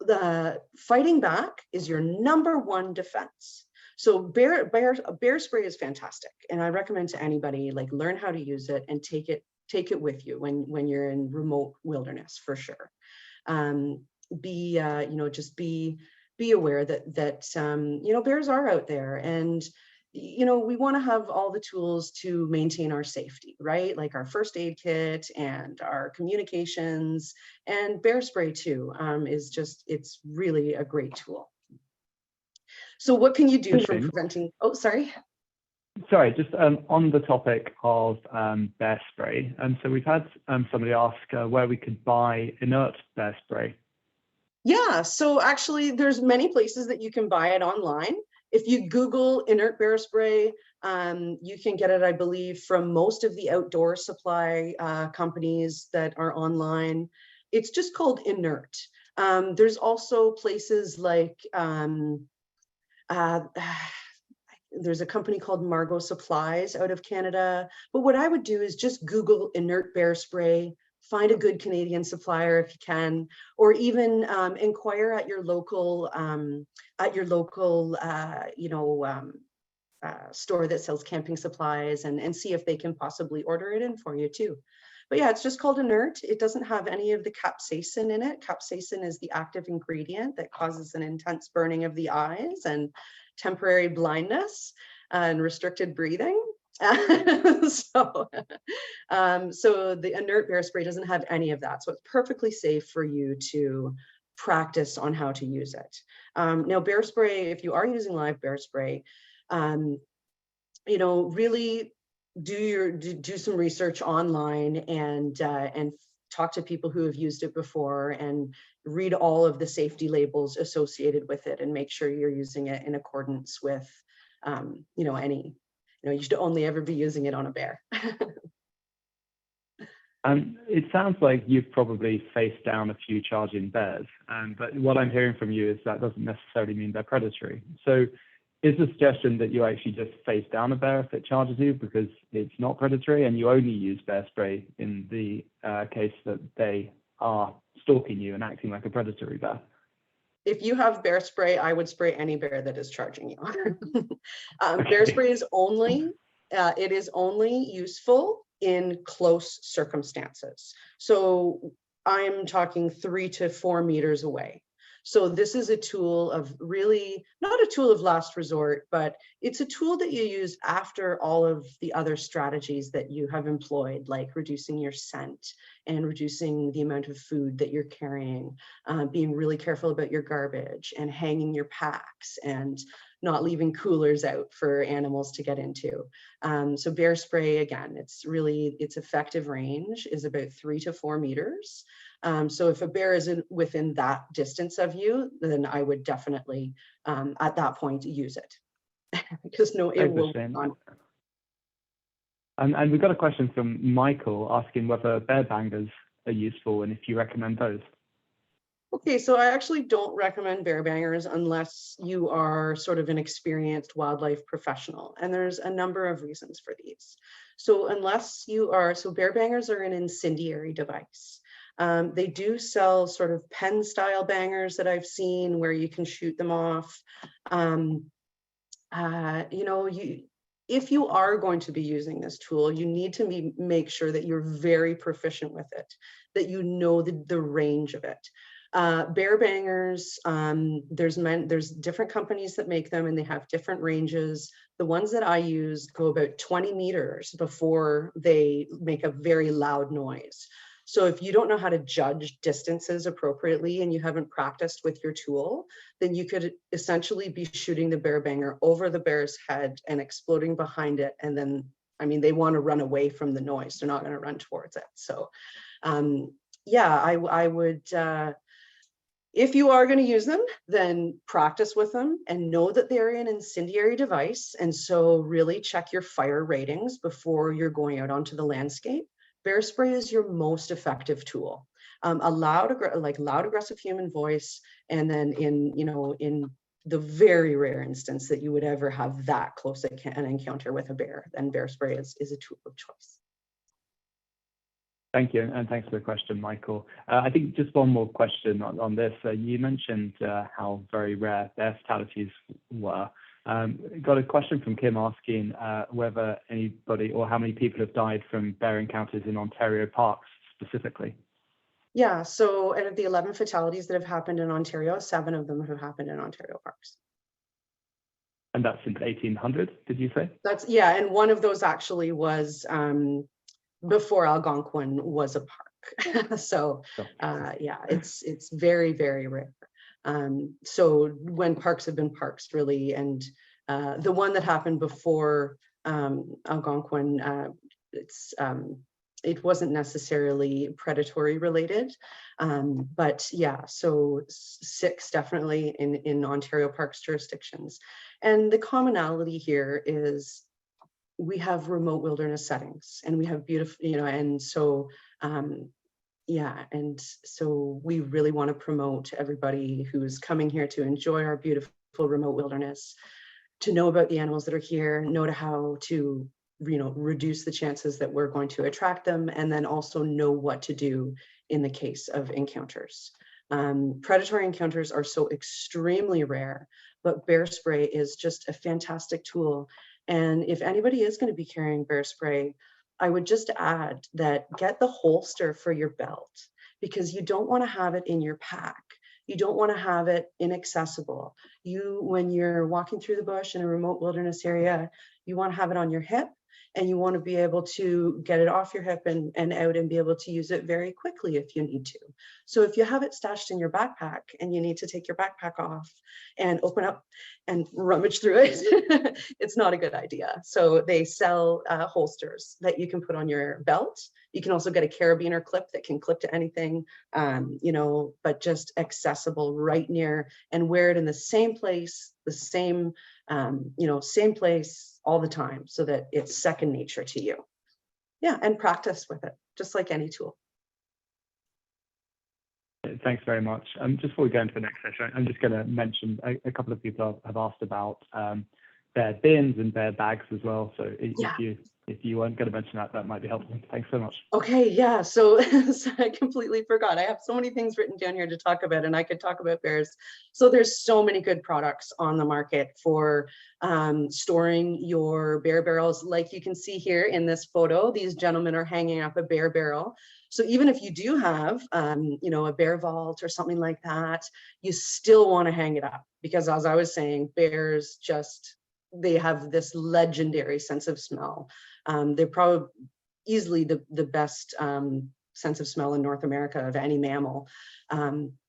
the fighting back is your number one defense. So bear spray is fantastic, and I recommend to anybody, like, learn how to use it and take it with you when you're in remote wilderness, for sure. Be aware that bears are out there, and we want to have all the tools to maintain our safety, right? Like our first aid kit and our communications, and bear spray too it's really a great tool. So what can you do for preventing? Oh, sorry. Sorry, just on the topic of bear spray. So we've had somebody ask where we could buy inert bear spray. Yeah, so actually there's many places that you can buy it online. If you Google inert bear spray, you can get it, I believe, from most of the outdoor supply companies that are online. It's just called inert. There's also places like, there's a company called Margot Supplies out of Canada. But what I would do is just Google inert bear spray, find a good Canadian supplier if you can, or even inquire at your local store that sells camping supplies, and see if they can possibly order it in for you too. But yeah, it's just called inert. It doesn't have any of the capsaicin in it. Capsaicin is the active ingredient that causes an intense burning of the eyes and temporary blindness and restricted breathing. So the inert bear spray doesn't have any of that. So it's perfectly safe for you to practice on how to use it. Now, bear spray, if you are using live bear spray, really do some research online and talk to people who have used it before, and read all of the safety labels associated with it, and make sure you're using it in accordance with you should only ever be using it on a bear. It sounds like you've probably faced down a few charging bears, but what I'm hearing from you is that doesn't necessarily mean they're predatory. So is the suggestion that you actually just face down a bear if it charges you because it's not predatory, and you only use bear spray in the case that they are stalking you and acting like a predatory bear? if you have bear spray, I would spray any bear that is charging you. Okay. Bear spray is only, it is only useful in close circumstances. So I'm talking 3 to 4 meters away. So this is a tool of really, not a tool of last resort, but it's a tool that you use after all of the other strategies that you have employed, like reducing your scent and reducing the amount of food that you're carrying, being really careful about your garbage and hanging your packs and not leaving coolers out for animals to get into. So bear spray, again, its effective range is about 3 to 4 meters. So if a bear is within that distance of you, then I would definitely, at that point, use it. Because no, it will not. And we've got a question from Michael asking whether bear bangers are useful and if you recommend those. Okay, so I actually don't recommend bear bangers unless you are sort of an experienced wildlife professional. And there's a number of reasons for these. So unless you are, so bear bangers are an incendiary device. They do sell sort of pen style bangers that I've seen where you can shoot them off. If you are going to be using this tool, you need to make sure that you're very proficient with it, that you know the range of it. Bear bangers, there's different companies that make them and they have different ranges. The ones that I use go about 20 meters before they make a very loud noise. So if you don't know how to judge distances appropriately and you haven't practiced with your tool, then you could essentially be shooting the bear banger over the bear's head and exploding behind it. And then, I mean, they want to run away from the noise. They're not going to run towards it. So yeah, I would, if you are going to use them, then practice with them and know that they're an incendiary device. And so really check your fire ratings before you're going out onto the landscape. Bear spray is your most effective tool. A loud, aggressive human voice, and then in the very rare instance that you would ever have that close an encounter with a bear, then bear spray is a tool of choice. Thank you, and thanks for the question, Michael. I think just one more question on this. You mentioned how very rare bear fatalities were. Got a question from Kim asking whether anybody or how many people have died from bear encounters in Ontario parks specifically. Yeah, so out of the 11 fatalities that have happened in Ontario, 7 of them have happened in Ontario parks. And that's since 1800, did you say? Yeah, and one of those actually was before Algonquin was a park. So yeah, it's very, very rare. So when parks have been parks, really, and the one that happened before Algonquin, it wasn't necessarily predatory related, but yeah, so 6 definitely in Ontario Parks jurisdictions. And the commonality here is we have remote wilderness settings and we have beautiful, and so yeah, and so we really want to promote everybody who's coming here to enjoy our beautiful remote wilderness, to know about the animals that are here, know how to reduce the chances that we're going to attract them, and then also know what to do in the case of encounters. Predatory encounters are so extremely rare, but bear spray is just a fantastic tool. And if anybody is going to be carrying bear spray, I would just add that get the holster for your belt, because you don't want to have it in your pack. You don't want to have it inaccessible. When you're walking through the bush in a remote wilderness area, you want to have it on your hip, and you want to be able to get it off your hip and out and be able to use it very quickly if you need to. So if you have it stashed in your backpack and you need to take your backpack off and open up and rummage through it, it's not a good idea. So they sell holsters that you can put on your belt. You can also get a carabiner clip that can clip to anything, but just accessible right near, and wear it in the same place, same place all the time, so that it's second nature to you. Yeah, and practice with it, just like any tool. Thanks very much. Just before we go into the next session, I'm just going to mention a couple of people have asked about bear bins and bear bags as well. So if you if you weren't going to mention that, that might be helpful. Thanks so much. Okay, yeah, so, so I completely forgot. I have so many things written down here to talk about, and I could talk about bears. So there's so many good products on the market for storing your bear barrels. Like you can see here in this photo, these gentlemen are hanging up a bear barrel. So even if you do have, you know, a bear vault or something like that, you still want to hang it up, because as I was saying, bears just, they have this legendary sense of smell. They're probably easily the best sense of smell in North America of any mammal,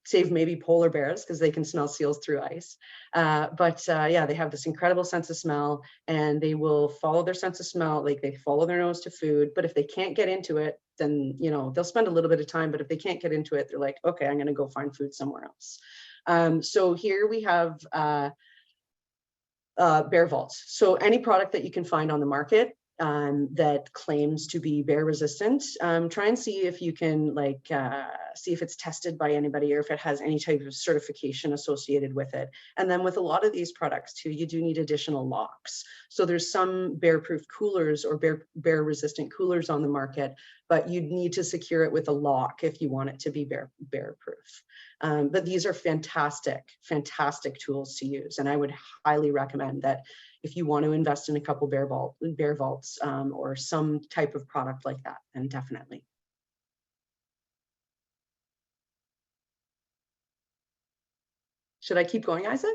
save maybe polar bears, because they can smell seals through ice. Yeah, they have this incredible sense of smell, and they will follow their sense of smell, like they follow their nose to food. But if they can't get into it, then, you know, they'll spend a little bit of time, but if they can't get into it, they're like, okay, I'm going to go find food somewhere else. So here we have bear vaults. So any product that you can find on the market that claims to be bear resistant, try and see if you can see if it's tested by anybody, or if it has any type of certification associated with it. And then with a lot of these products too, you do need additional locks. So there's some bear proof coolers or bear resistant coolers on the market, but you'd need to secure it with a lock if you want it to be bear proof. But these are fantastic tools to use. And I would highly recommend that if you want to invest in a couple bear vaults or some type of product like that, then definitely. Should I keep going, Isaac?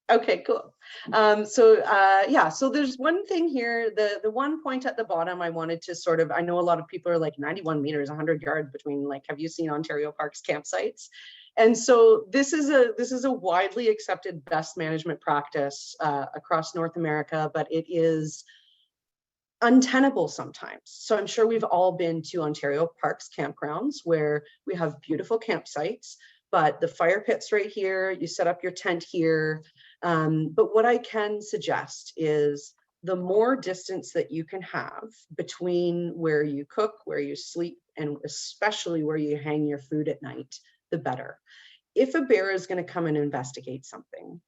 Okay, cool. Yeah, so there's one thing here, the one point at the bottom I wanted to sort of, I know a lot of people are like 91 meters, 100 yards between, like, have you seen Ontario Parks campsites? And so this is a widely accepted best management practice across North America, but it is untenable sometimes. So I'm sure we've all been to Ontario Parks campgrounds where we have beautiful campsites, but the fire pit's right here, you set up your tent here. But what I can suggest is the more distance that you can have between where you cook, where you sleep, and especially where you hang your food at night, the better. If a bear is going to come and investigate something,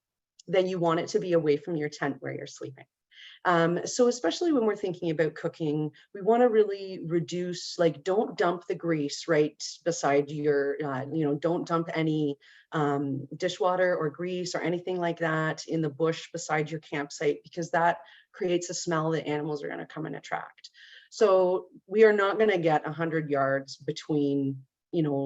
then you want it to be away from your tent where you're sleeping. So especially when we're thinking about cooking, we want to really reduce, like, don't dump the grease right beside your, don't dump any dishwater or grease or anything like that in the bush beside your campsite, because that creates a smell that animals are going to come and attract. So we are not going to get 100 yards between,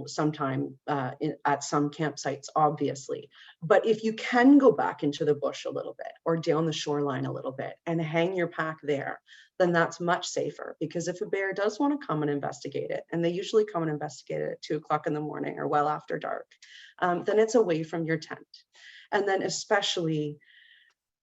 sometime at some campsites, obviously. But if you can go back into the bush a little bit or down the shoreline a little bit and hang your pack there, then that's much safer. Because if a bear does want to come and investigate it, and they usually come and investigate it at 2 o'clock in the morning or well after dark, then it's away from your tent. And then especially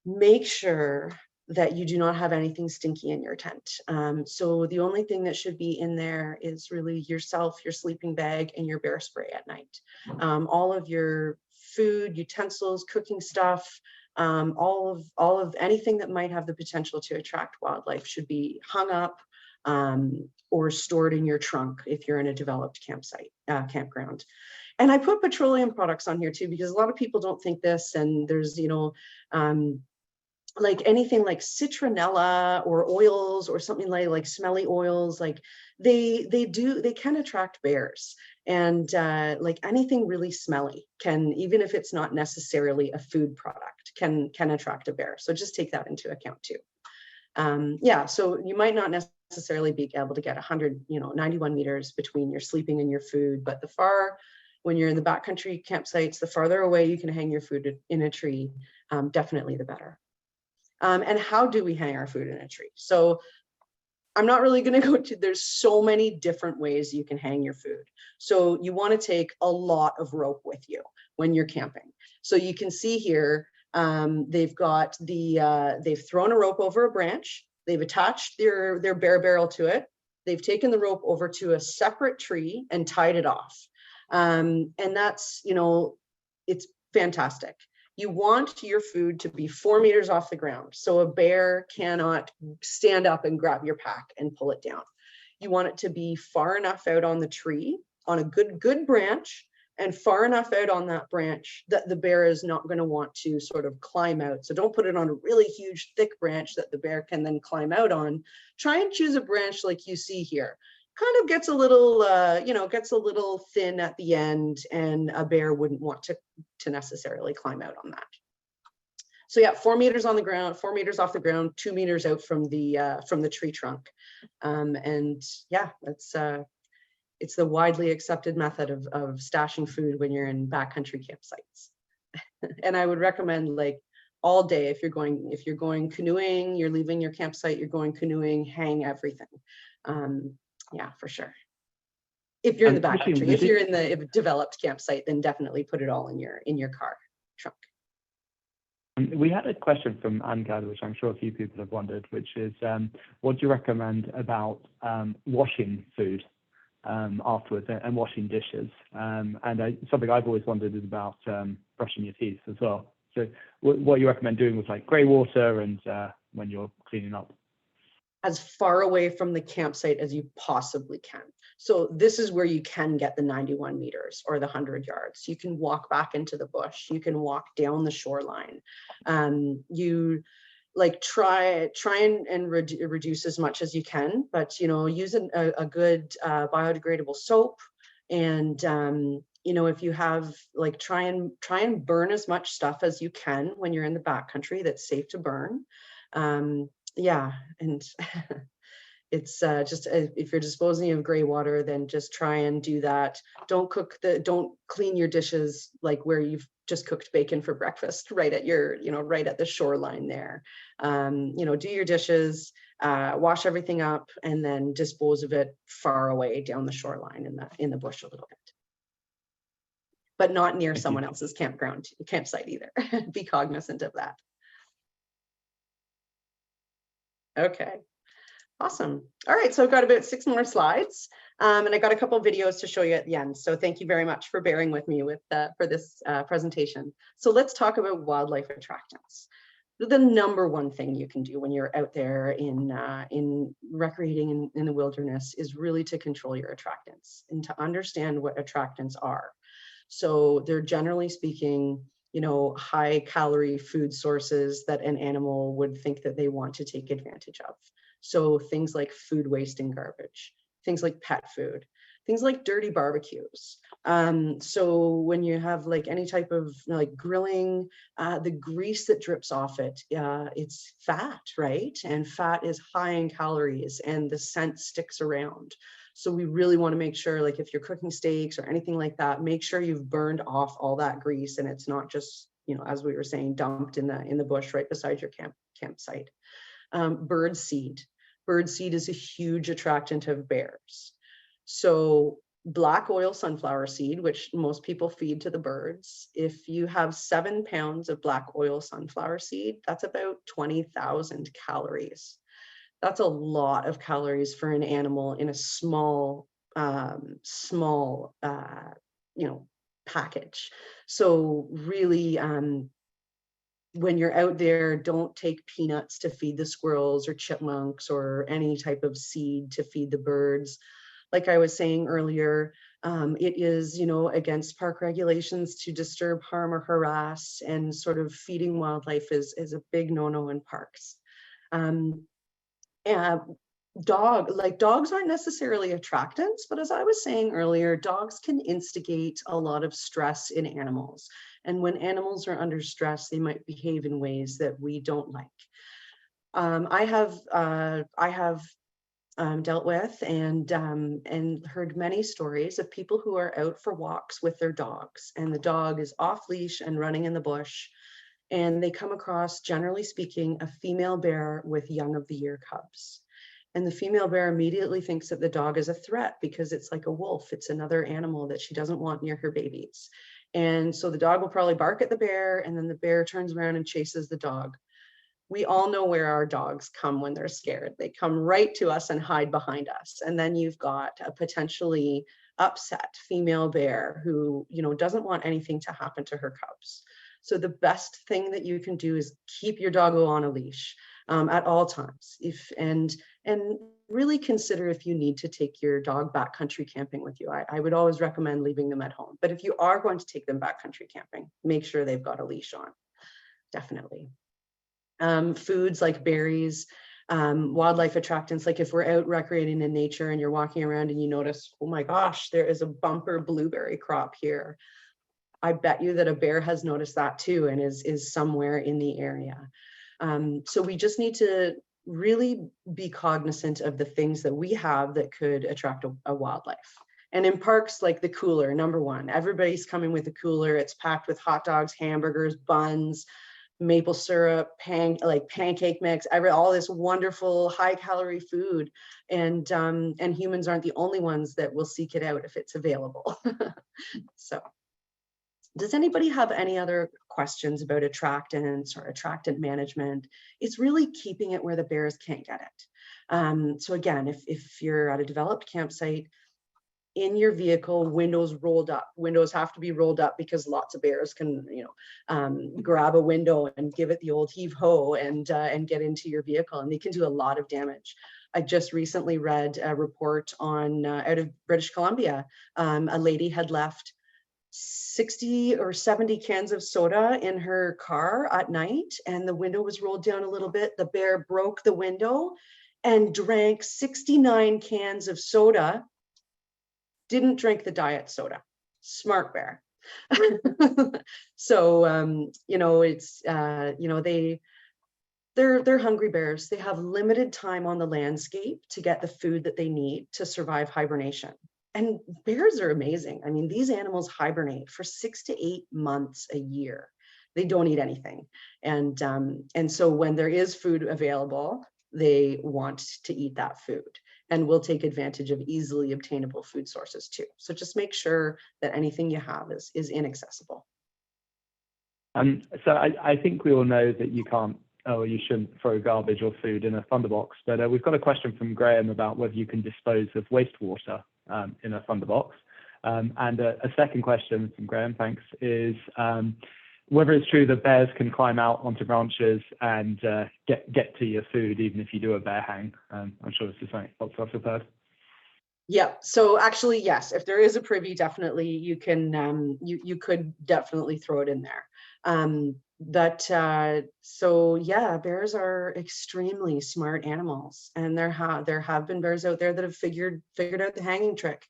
make sure that you do not have anything stinky in your tent. So the only thing that should be in there is really yourself, your sleeping bag, and your bear spray at night. All of your food, utensils, cooking stuff, all of anything that might have the potential to attract wildlife should be hung up or stored in your trunk if you're in a developed campground. And I put petroleum products on here too, because a lot of people don't think this, and there's, like anything like citronella or oils or something like smelly oils, like they can attract bears. And like anything really smelly can, even if it's not necessarily a food product, can attract a bear. So just take that into account too. Yeah, so you might not necessarily be able to get 91 meters between your sleeping and your food, but when you're in the backcountry campsites, the farther away you can hang your food in a tree, definitely the better. And how do we hang our food in a tree? So I'm not really going to go to, there's so many different ways you can hang your food. So you want to take a lot of rope with you when you're camping. So you can see here, they've thrown a rope over a branch. They've attached their bear barrel to it. They've taken the rope over to a separate tree and tied it off. And that's, it's fantastic. You want your food to be 4 meters off the ground, so a bear cannot stand up and grab your pack and pull it down. You want it to be far enough out on the tree, on a good branch, and far enough out on that branch that the bear is not going to want to sort of climb out. So don't put it on a really huge, thick branch that the bear can then climb out on. Try and choose a branch like you see here. Kind of gets a little, gets a little thin at the end, and a bear wouldn't want to necessarily climb out on that. So yeah, 4 meters on the ground, 4 meters off the ground, 2 meters out from the tree trunk. And yeah, it's the widely accepted method of stashing food when you're in backcountry campsites. And I would recommend, like, all day, if you're going canoeing, you're leaving your campsite, you're going canoeing, hang everything. Yeah, for sure. If you're in the backcountry, if you're in the developed campsite, then definitely put it all in your car trunk. We had a question from Angad, which I'm sure a few people have wondered, which is, what do you recommend about washing food afterwards and washing dishes? And something I've always wondered is about brushing your teeth as well. So what you recommend doing with like grey water and when you're cleaning up? As far away from the campsite as you possibly can. So this is where you can get the 91 meters or the 100 yards. You can walk back into the bush. You can walk down the shoreline. You like try and reduce as much as you can, but use a good biodegradable soap. And if you have, like, try and burn as much stuff as you can when you're in the backcountry that's safe to burn. Yeah, and it's just if you're disposing of gray water, then just try and do that. Don't clean your dishes like where you've just cooked bacon for breakfast, right at right at the shoreline there. Do your dishes, wash everything up, and then dispose of it far away down the shoreline in the bush a little bit, but not near someone else's campsite either. Be cognizant of that. Okay, awesome. All right, so I've got about 6 more slides, and I got a couple of videos to show you at the end. So thank you very much for bearing with me for this presentation. So let's talk about wildlife attractants. The number one thing you can do when you're out there in recreating in the wilderness is really to control your attractants and to understand what attractants are. So they're, generally speaking, high calorie food sources that an animal would think that they want to take advantage of. So things like food waste and garbage, things like pet food, things like dirty barbecues. So when you have like any type of like grilling, the grease that drips off it, it's fat, right? And fat is high in calories and the scent sticks around. So we really want to make sure, like, if you're cooking steaks or anything like that, make sure you've burned off all that grease and it's not just, as we were saying, dumped in the bush right beside your campsite. Bird seed. Bird seed is a huge attractant of bears. So black oil sunflower seed, which most people feed to the birds, if you have 7 pounds of black oil sunflower seed, that's about 20,000 calories. That's a lot of calories for an animal in a small package. So really, when you're out there, don't take peanuts to feed the squirrels or chipmunks or any type of seed to feed the birds. Like I was saying earlier, it is, against park regulations to disturb, harm, or harass, and sort of feeding wildlife is a big no-no in parks. Dogs aren't necessarily attractants, but as I was saying earlier, dogs can instigate a lot of stress in animals. And when animals are under stress, they might behave in ways that we don't like. I have dealt with and heard many stories of people who are out for walks with their dogs, and the dog is off leash and running in the bush, and they come across, generally speaking, a female bear with young of the year cubs. And the female bear immediately thinks that the dog is a threat because it's like a wolf. It's another animal that she doesn't want near her babies. And so the dog will probably bark at the bear, and then the bear turns around and chases the dog. We all know where our dogs come when they're scared. They come right to us and hide behind us. And then you've got a potentially upset female bear who, doesn't want anything to happen to her cubs. So the best thing that you can do is keep your doggo on a leash at all times. And really consider if you need to take your dog backcountry camping with you. I would always recommend leaving them at home. But if you are going to take them backcountry camping, make sure they've got a leash on, definitely. Foods like berries, wildlife attractants, like if we're out recreating in nature and you're walking around and you notice, oh my gosh, there is a bumper blueberry crop here. I bet you that a bear has noticed that too and is somewhere in the area. So we just need to really be cognizant of the things that we have that could attract a wildlife. And in parks, like the cooler, number one, everybody's coming with a cooler. It's packed with hot dogs, hamburgers, buns, maple syrup, pancake mix, all this wonderful high calorie food. And humans aren't the only ones that will seek it out if it's available. So does anybody have any other questions about attractants or attractant management? It's really keeping it where the bears can't get it. So again, if you're at a developed campsite, in your vehicle, windows rolled up. Windows have to be rolled up because lots of bears can, grab a window and give it the old heave ho and get into your vehicle, and they can do a lot of damage. I just recently read a report on out of British Columbia. A lady had left 60 or 70 cans of soda in her car at night, and the window was rolled down a little bit. The bear broke the window and drank 69 cans of soda. Didn't drink the diet soda. Smart bear. So it's they're hungry bears. They have limited time on the landscape to get the food that they need to survive hibernation. And bears are amazing. I mean, these animals hibernate for 6 to 8 months a year. They don't eat anything. And so when there is food available, they want to eat that food and will take advantage of easily obtainable food sources too. So just make sure that anything you have is inaccessible. So I think we all know that you can't, or you shouldn't throw garbage or food in a thunderbox, but we've got a question from Graham about whether you can dispose of wastewater in a thunderbox. And a second question from Graham, thanks, is whether it's true that bears can climb out onto branches and get to your food even if you do a bear hang. I'm sure this is something lots of us have heard. Yeah, so actually, yes, if there is a privy, definitely you can, you could definitely throw it in there. So yeah, bears are extremely smart animals, and there have been bears out there that have figured out the hanging trick.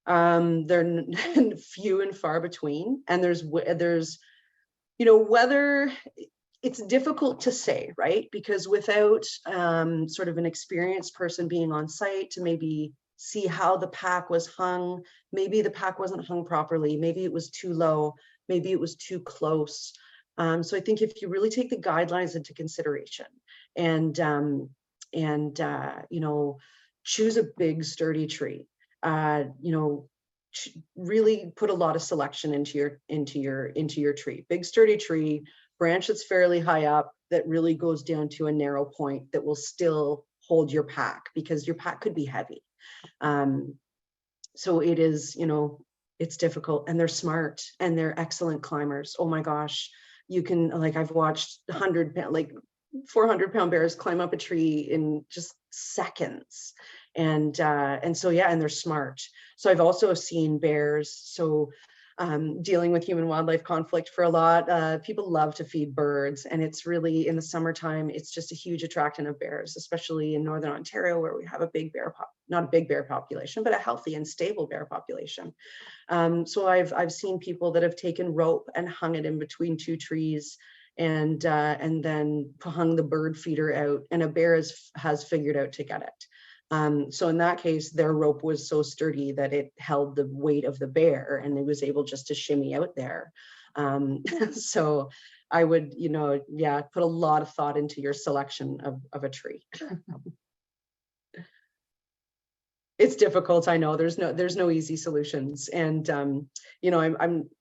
They're few and far between, and there's whether it's difficult to say, right? Because without sort of an experienced person being on site to maybe see how the pack was hung, maybe the pack wasn't hung properly, maybe it was too low, maybe it was too close. So I think if you really take the guidelines into consideration and choose a big sturdy tree, really put a lot of selection into your tree. Big sturdy tree, branch that's fairly high up, that really goes down to a narrow point that will still hold your pack, because your pack could be heavy. So it is, it's difficult, and they're smart and they're excellent climbers. Oh my gosh, you can, I've watched 400-pound bears climb up a tree in just seconds. And so, yeah, and they're smart. So I've also seen bears, dealing with human wildlife conflict for a lot. People love to feed birds, and it's really, in the summertime, it's just a huge attractant of bears, especially in Northern Ontario, where we have a big bear not a big bear population, but a healthy and stable bear population. So I've seen people that have taken rope and hung it in between two trees, and then hung the bird feeder out, and a bear has figured out to get it. So in that case, their rope was so sturdy that it held the weight of the bear, and it was able just to shimmy out there. So I would, put a lot of thought into your selection of a tree. It's difficult, I know. There's no easy solutions, and I'm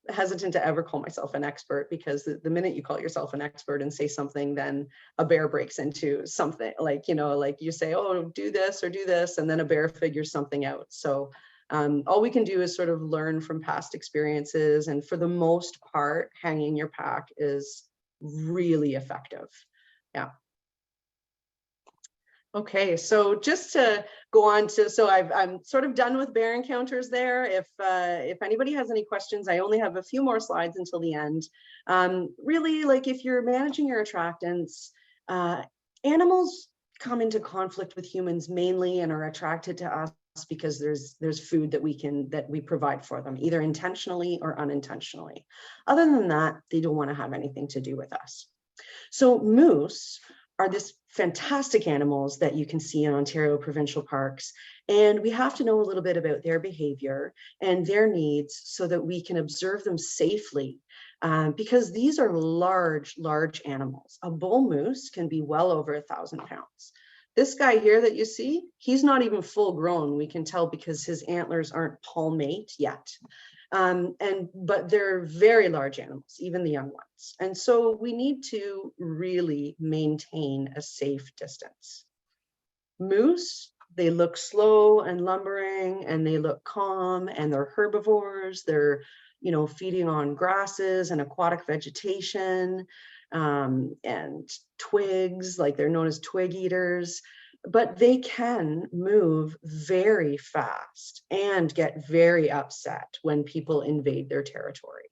hesitant to ever call myself an expert, because the minute you call yourself an expert and say something, then a bear breaks into something, like you say, oh, do this or do this, and then a bear figures something out. So all we can do is sort of learn from past experiences, and for the most part, hanging your pack is really effective. Yeah. Okay, so just to go on to, so I'm sort of done with bear encounters there. If anybody has any questions, I only have a few more slides until the end. Really, like if you're managing your attractants, animals come into conflict with humans mainly and are attracted to us because there's food that we provide for them, either intentionally or unintentionally. Other than that, they don't want to have anything to do with us. So moose are this fantastic animals that you can see in Ontario provincial parks. And we have to know a little bit about their behavior and their needs so that we can observe them safely, because these are large animals. A bull moose can be well over 1,000 pounds. This guy here that you see, he's not even full grown. We can tell because his antlers aren't palmate yet. But they're very large animals, even the young ones. And so we need to really maintain a safe distance. Moose, they look slow and lumbering, and they look calm, and they're herbivores. They're, feeding on grasses and aquatic vegetation, and twigs, like they're known as twig eaters. But they can move very fast and get very upset when people invade their territory.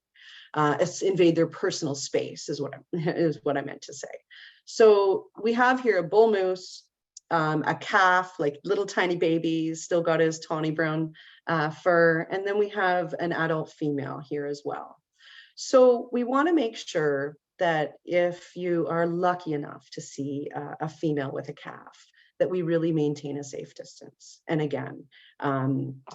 Invade their personal space is what I meant to say. So we have here a bull moose, a calf, like little tiny babies, still got his tawny brown fur, and then we have an adult female here as well. So we want to make sure that if you are lucky enough to see a female with a calf, that we really maintain a safe distance. And again,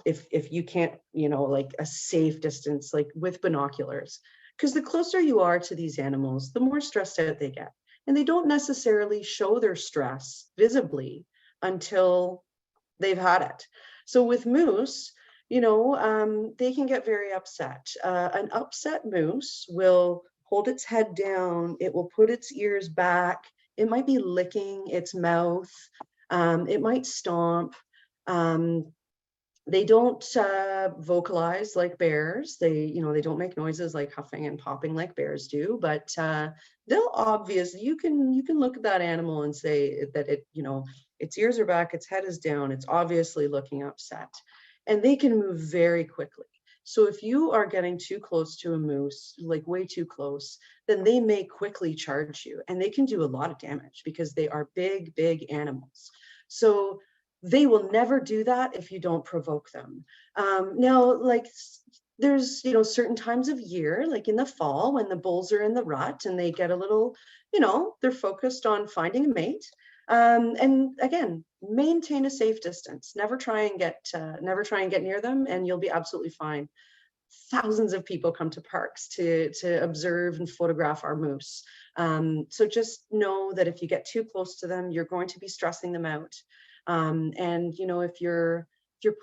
if you can't, like a safe distance, like with binoculars, because the closer you are to these animals, the more stressed out they get. And they don't necessarily show their stress visibly until they've had it. So with moose, they can get very upset. An upset moose will hold its head down. It will put its ears back. It might be licking its mouth. It might stomp. They don't vocalize like bears. They don't make noises like huffing and popping like bears do, but they'll obviously, you can look at that animal and say that its ears are back, its head is down, it's obviously looking upset, and they can move very quickly. So if you are getting too close to a moose, like way too close, then they may quickly charge you, and they can do a lot of damage because they are big animals. So they will never do that if you don't provoke them. Now, like there's, certain times of year, like in the fall when the bulls are in the rut and they get a little, they're focused on finding a mate. And again, maintain a safe distance. Never try and get near them, and you'll be absolutely fine. Thousands of people come to parks to observe and photograph our moose. So just know that if you get too close to them, you're going to be stressing them out. And if you're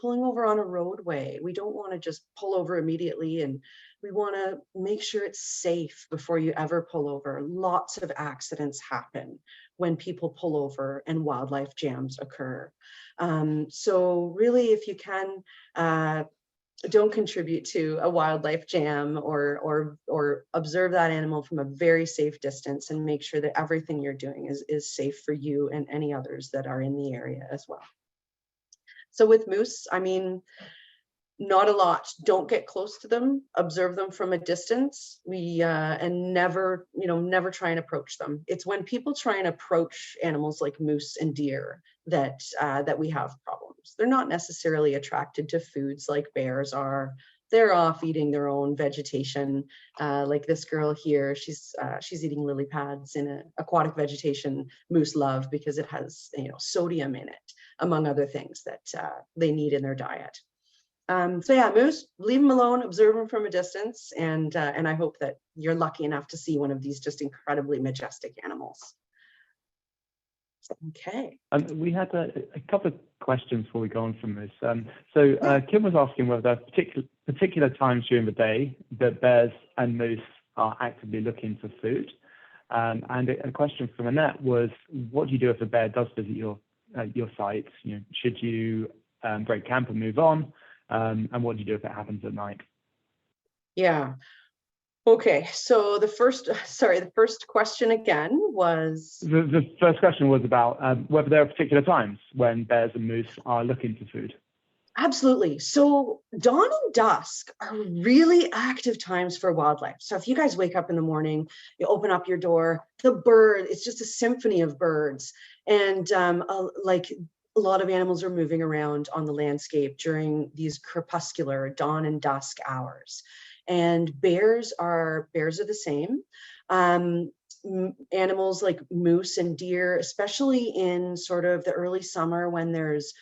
pulling over on a roadway, we don't want to just pull over immediately, and we want to make sure it's safe before you ever pull over. Lots of accidents happen when people pull over and wildlife jams occur. So really, if you can, don't contribute to a wildlife jam, or observe that animal from a very safe distance, and make sure that everything you're doing is safe for you and any others that are in the area as well. So with moose, not a lot. Don't get close to them. Observe them from a distance. And never try and approach them. It's when people try and approach animals like moose and deer that we have problems. They're not necessarily attracted to foods like bears are. They're off eating their own vegetation. Like this girl here, she's eating lily pads in an aquatic vegetation moose love because it has sodium in it, among other things that they need in their diet. So yeah, moose, leave them alone, observe them from a distance, and I hope that you're lucky enough to see one of these just incredibly majestic animals. Okay. We had a couple of questions before we go on from this. Kim was asking whether there are particular times during the day that bears and moose are actively looking for food. And a question from Annette was, what do you do if a bear does visit your site? Should you break camp and move on? And what do you do if it happens at night? Yeah. Okay, so the first question again was? The first question was about whether there are particular times when bears and moose are looking for food. Absolutely. So dawn and dusk are really active times for wildlife. So if you guys wake up in the morning, you open up your door, it's just a symphony of birds. And like a lot of animals are moving around on the landscape during these crepuscular dawn and dusk hours. And bears are the same. Animals like moose and deer, especially in sort of the early summer when there's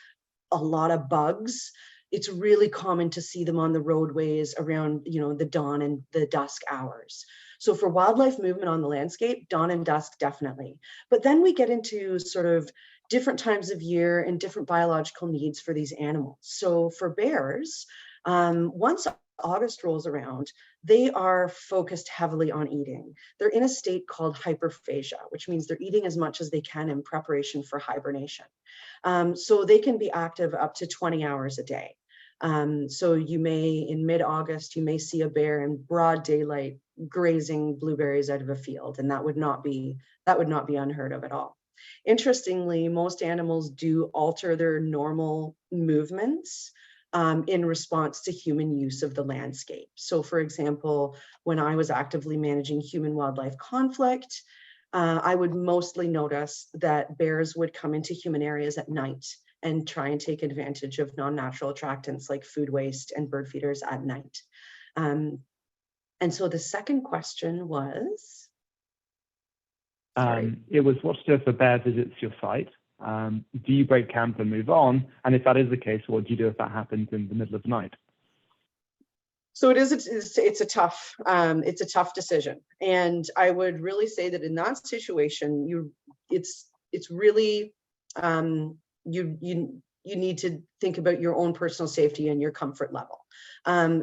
a lot of bugs, it's really common to see them on the roadways around, the dawn and the dusk hours. So for wildlife movement on the landscape, dawn and dusk, definitely. But then we get into sort of different times of year and different biological needs for these animals. So for bears, once August rolls around, they are focused heavily on eating. They're in a state called hyperphagia, which means they're eating as much as they can in preparation for hibernation. So they can be active up to 20 hours a day. So in mid-August, you may see a bear in broad daylight grazing blueberries out of a field, and that would not be unheard of at all. Interestingly, most animals do alter their normal movements in response to human use of the landscape. So for example, when I was actively managing human-wildlife conflict, I would mostly notice that bears would come into human areas at night and try and take advantage of non-natural attractants like food waste and bird feeders at night. And so the second question was? It was, what to do if a bear visits your site? Do you break camp and move on? And if that is the case, what do you do if that happens in the middle of the night? So it's a tough decision. And I would really say that in that situation, it's really, you need to think about your own personal safety and your comfort level.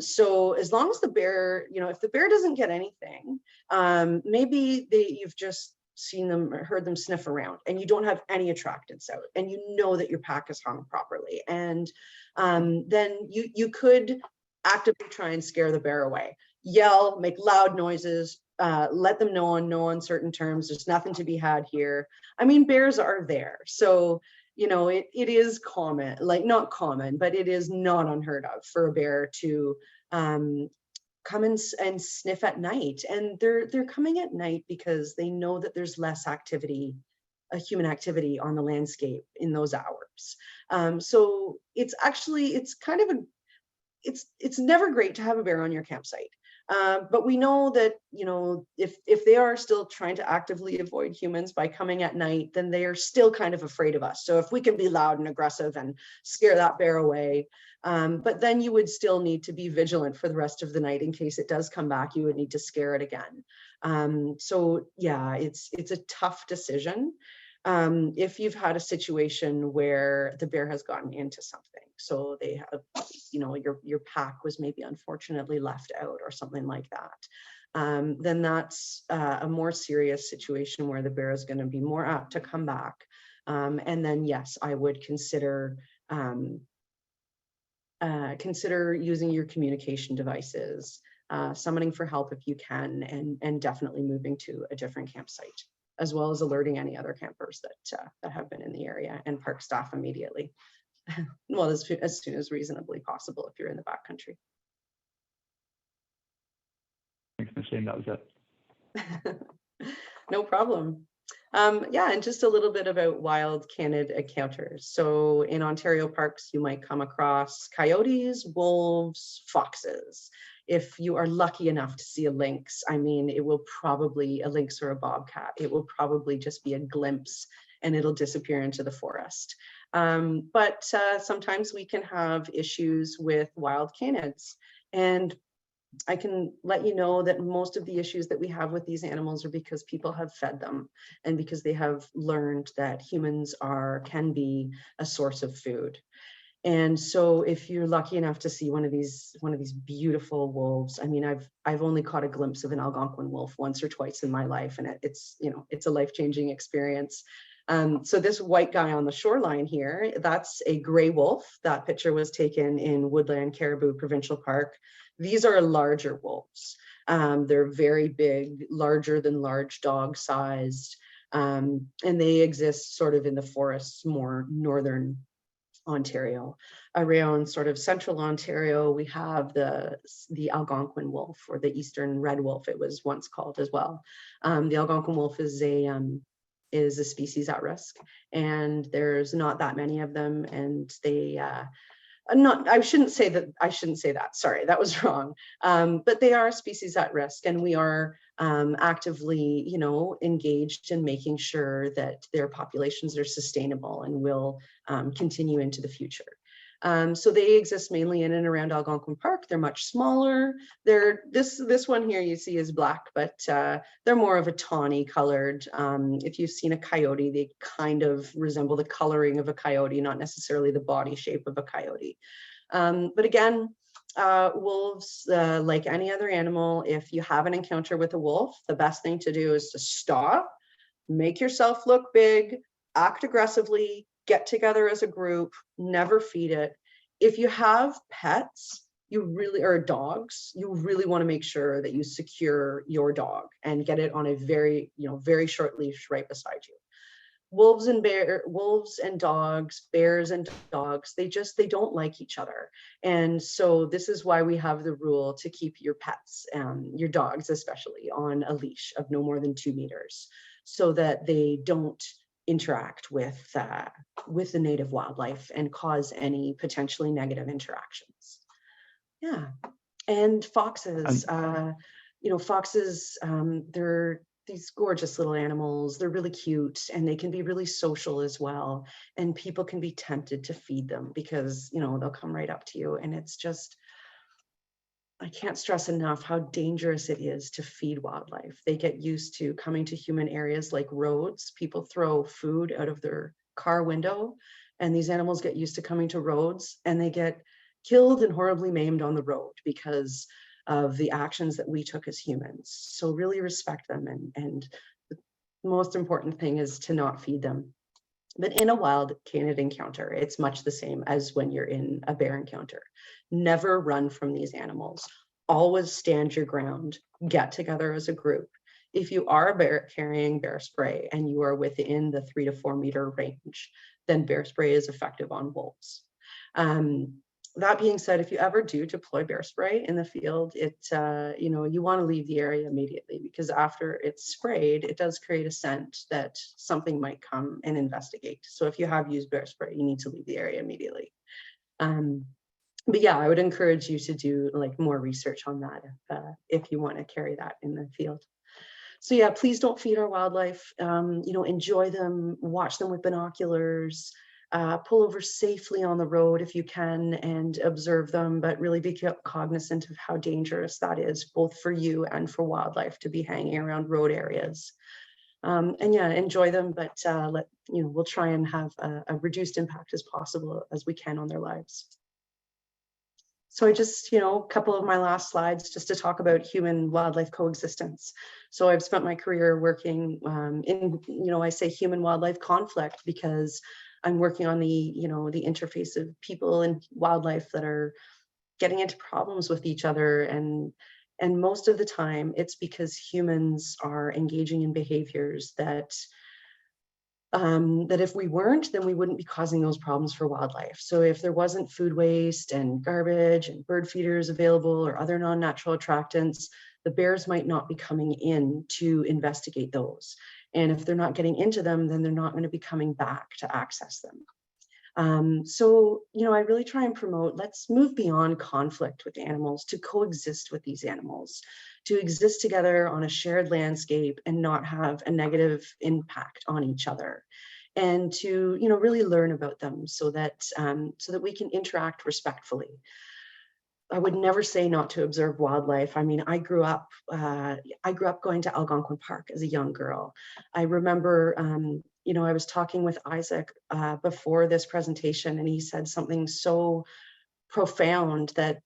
So as long as the bear, if the bear doesn't get anything, maybe you've just heard them sniff around, and you don't have any attractants out, and you know that your pack is hung properly. And then you could actively try and scare the bear away. Yell, make loud noises, let them know on no uncertain terms, there's nothing to be had here. I mean, bears are there. So, it is common, like not common, but it is not unheard of for a bear to come and sniff at night. And they're coming at night because they know that there's less human activity on the landscape in those hours. So it's kind of it's never great to have a bear on your campsite. But we know that, if they are still trying to actively avoid humans by coming at night, then they are still kind of afraid of us. So if we can be loud and aggressive and scare that bear away, but then you would still need to be vigilant for the rest of the night in case it does come back. You would need to scare it again. So yeah, it's a tough decision. If you've had a situation where the bear has gotten into something, so they have, your pack was maybe unfortunately left out or something like that, then that's a more serious situation where the bear is going to be more apt to come back. And then yes, I would consider using your communication devices, summoning for help if you can, and definitely moving to a different campsite, as well as alerting any other campers that have been in the area, and park staff immediately. Well, as soon as reasonably possible if you're in the backcountry. Thanks, Micheline, that was it. No problem. Yeah, and just a little bit about wild canid encounters. So in Ontario parks, you might come across coyotes, wolves, foxes. If you are lucky enough to see a lynx, I mean, it will probably, a lynx or a bobcat, it will probably just be a glimpse and it'll disappear into the forest. But sometimes we can have issues with wild canids. And I can let you know that most of the issues that we have with these animals are because people have fed them, and because they have learned that humans can be a source of food. And so if you're lucky enough to see one of these beautiful wolves, I mean, I've only caught a glimpse of an Algonquin wolf once or twice in my life, and it's a life-changing experience. So this white guy on the shoreline here, that's a gray wolf. That picture was taken in Woodland Caribou Provincial Park. These are larger wolves. They're very big, larger than large dog sized, and they exist sort of in the forests, more northern Ontario. Around sort of central Ontario, we have the Algonquin wolf, or the eastern red wolf, it was once called as well. The Algonquin wolf is a species at risk, and there's not that many of them, and they I shouldn't say that, sorry, that was wrong. But they are a species at risk, and we are actively, engaged in making sure that their populations are sustainable and will continue into the future. So they exist mainly in and around Algonquin Park. They're much smaller. This one here you see is black, but they're more of a tawny colored. If you've seen a coyote, they kind of resemble the coloring of a coyote, not necessarily the body shape of a coyote. But again, wolves, like any other animal, if you have an encounter with a wolf, the best thing to do is to stop, make yourself look big, act aggressively, get together as a group, never feed it. If you have pets, or dogs, you really want to make sure that you secure your dog and get it on a very, very short leash right beside you. Wolves and dogs, bears and dogs, they don't like each other. And so this is why we have the rule to keep your pets, your dogs especially, on a leash of no more than 2 meters, so that they don't interact with the native wildlife and cause any potentially negative interactions. Yeah. And foxes, foxes, they're these gorgeous little animals. They're really cute, and they can be really social as well. And people can be tempted to feed them because, they'll come right up to you. And it's just, I can't stress enough how dangerous it is to feed wildlife. They get used to coming to human areas like roads. People throw food out of their car window, and these animals get used to coming to roads, and they get killed and horribly maimed on the road because of the actions that we took as humans. So really respect them, and the most important thing is to not feed them. But in a wild canid encounter, it's much the same as when you're in a bear encounter. Never run from these animals. Always stand your ground. Get together as a group. If you are carrying bear spray and you are within the 3 to 4 meter range, then bear spray is effective on wolves. That being said, if you ever do deploy bear spray in the field, you want to leave the area immediately, because after it's sprayed, it does create a scent that something might come and investigate. So if you have used bear spray, you need to leave the area immediately. But yeah, I would encourage you to do more research on that if you want to carry that in the field. So yeah, please don't feed our wildlife. Enjoy them, watch them with binoculars. Pull over safely on the road if you can and observe them, but really be cognizant of how dangerous that is, both for you and for wildlife, to be hanging around road areas. And yeah, enjoy them, but we'll try and have a reduced impact as possible as we can on their lives. So I just, a couple of my last slides just to talk about human-wildlife coexistence. So I've spent my career working in, I say human-wildlife conflict because I'm working on the interface of people and wildlife that are getting into problems with each other. And most of the time it's because humans are engaging in behaviors that if we weren't, then we wouldn't be causing those problems for wildlife. So if there wasn't food waste and garbage and bird feeders available or other non-natural attractants, the bears might not be coming in to investigate those. And if they're not getting into them, then they're not going to be coming back to access them. So, I really try and promote, let's move beyond conflict with animals to coexist with these animals, to exist together on a shared landscape and not have a negative impact on each other, and to, really learn about them so that we can interact respectfully. I would never say not to observe wildlife. I mean, I grew up going to Algonquin Park as a young girl. I remember, I was talking with Isaac before this presentation, and he said something so profound that,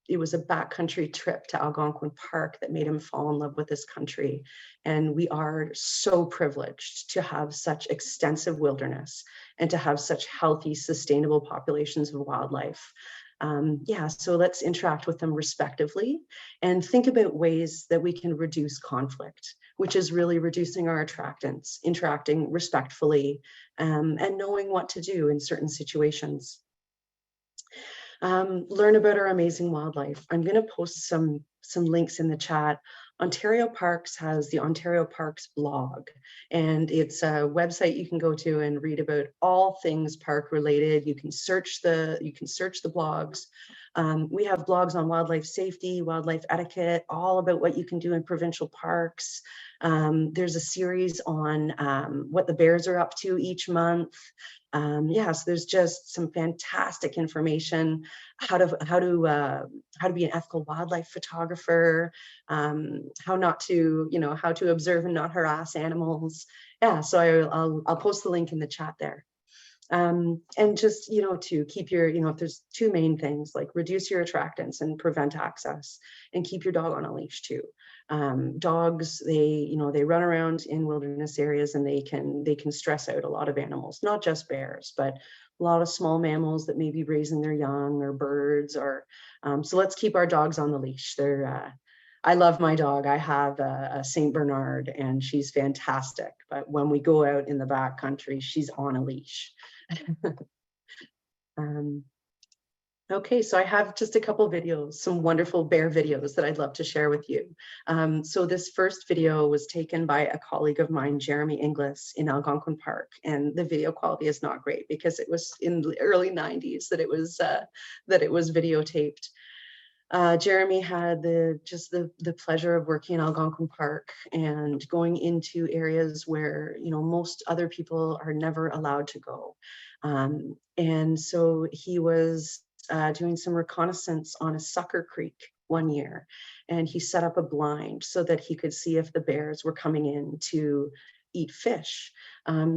it was a backcountry trip to Algonquin Park that made him fall in love with this country. And we are so privileged to have such extensive wilderness and to have such healthy, sustainable populations of wildlife. Yeah, so let's interact with them respectively and think about ways that we can reduce conflict, which is really reducing our attractants, interacting respectfully, and knowing what to do in certain situations. Learn about our amazing wildlife. I'm going to post some links in the chat. Ontario Parks has the Ontario Parks blog, and it's a website you can go to and read about all things park related. You can search the blogs. We have blogs on wildlife safety, wildlife etiquette, all about what you can do in provincial parks. There's a series on what the bears are up to each month. Yeah, so there's just some fantastic information, how to be an ethical wildlife photographer, how not to, how to observe and not harass animals. Yeah, so I'll post the link in the chat there. And just, to keep your, if there's two main things, like reduce your attractants and prevent access, and keep your dog on a leash too. Dogs, they run around in wilderness areas, and they can stress out a lot of animals, not just bears, but a lot of small mammals that may be raising their young, or birds, or so let's keep our dogs on the leash. I love my dog. I have a Saint Bernard, and she's fantastic. But when we go out in the back country, she's on a leash. Okay, so I have just a couple videos, some wonderful bear videos that I'd love to share with you. So this first video was taken by a colleague of mine, Jeremy Inglis, in Algonquin Park, and the video quality is not great because it was in the early 90s that it was videotaped. Jeremy had the pleasure of working in Algonquin Park and going into areas where most other people are never allowed to go, and so he was doing some reconnaissance on a sucker creek one year, and he set up a blind so that he could see if the bears were coming in to eat fish.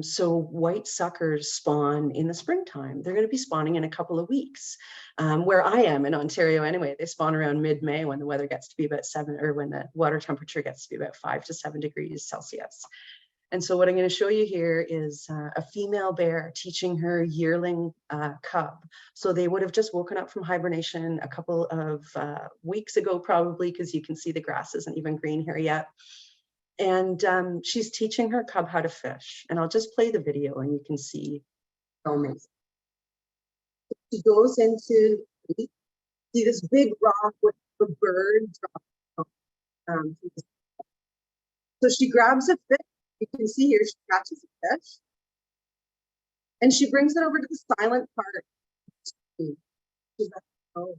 So white suckers spawn in the springtime. They're going to be spawning in a couple of weeks. Where I am in Ontario anyway, they spawn around mid-May when the weather gets to be about 7, or when the water temperature gets to be about 5 to 7 degrees Celsius. And so what I'm going to show you here is a female bear teaching her yearling cub. So they would have just woken up from hibernation a couple of weeks ago, probably, because you can see the grass isn't even green here yet. And she's teaching her cub how to fish. And I'll just play the video and you can see how amazing. She goes into, see this big rock with the bird dropping. So she grabs a fish. You can see here, she catches a fish. And she brings it over to the silent part. She's like, oh.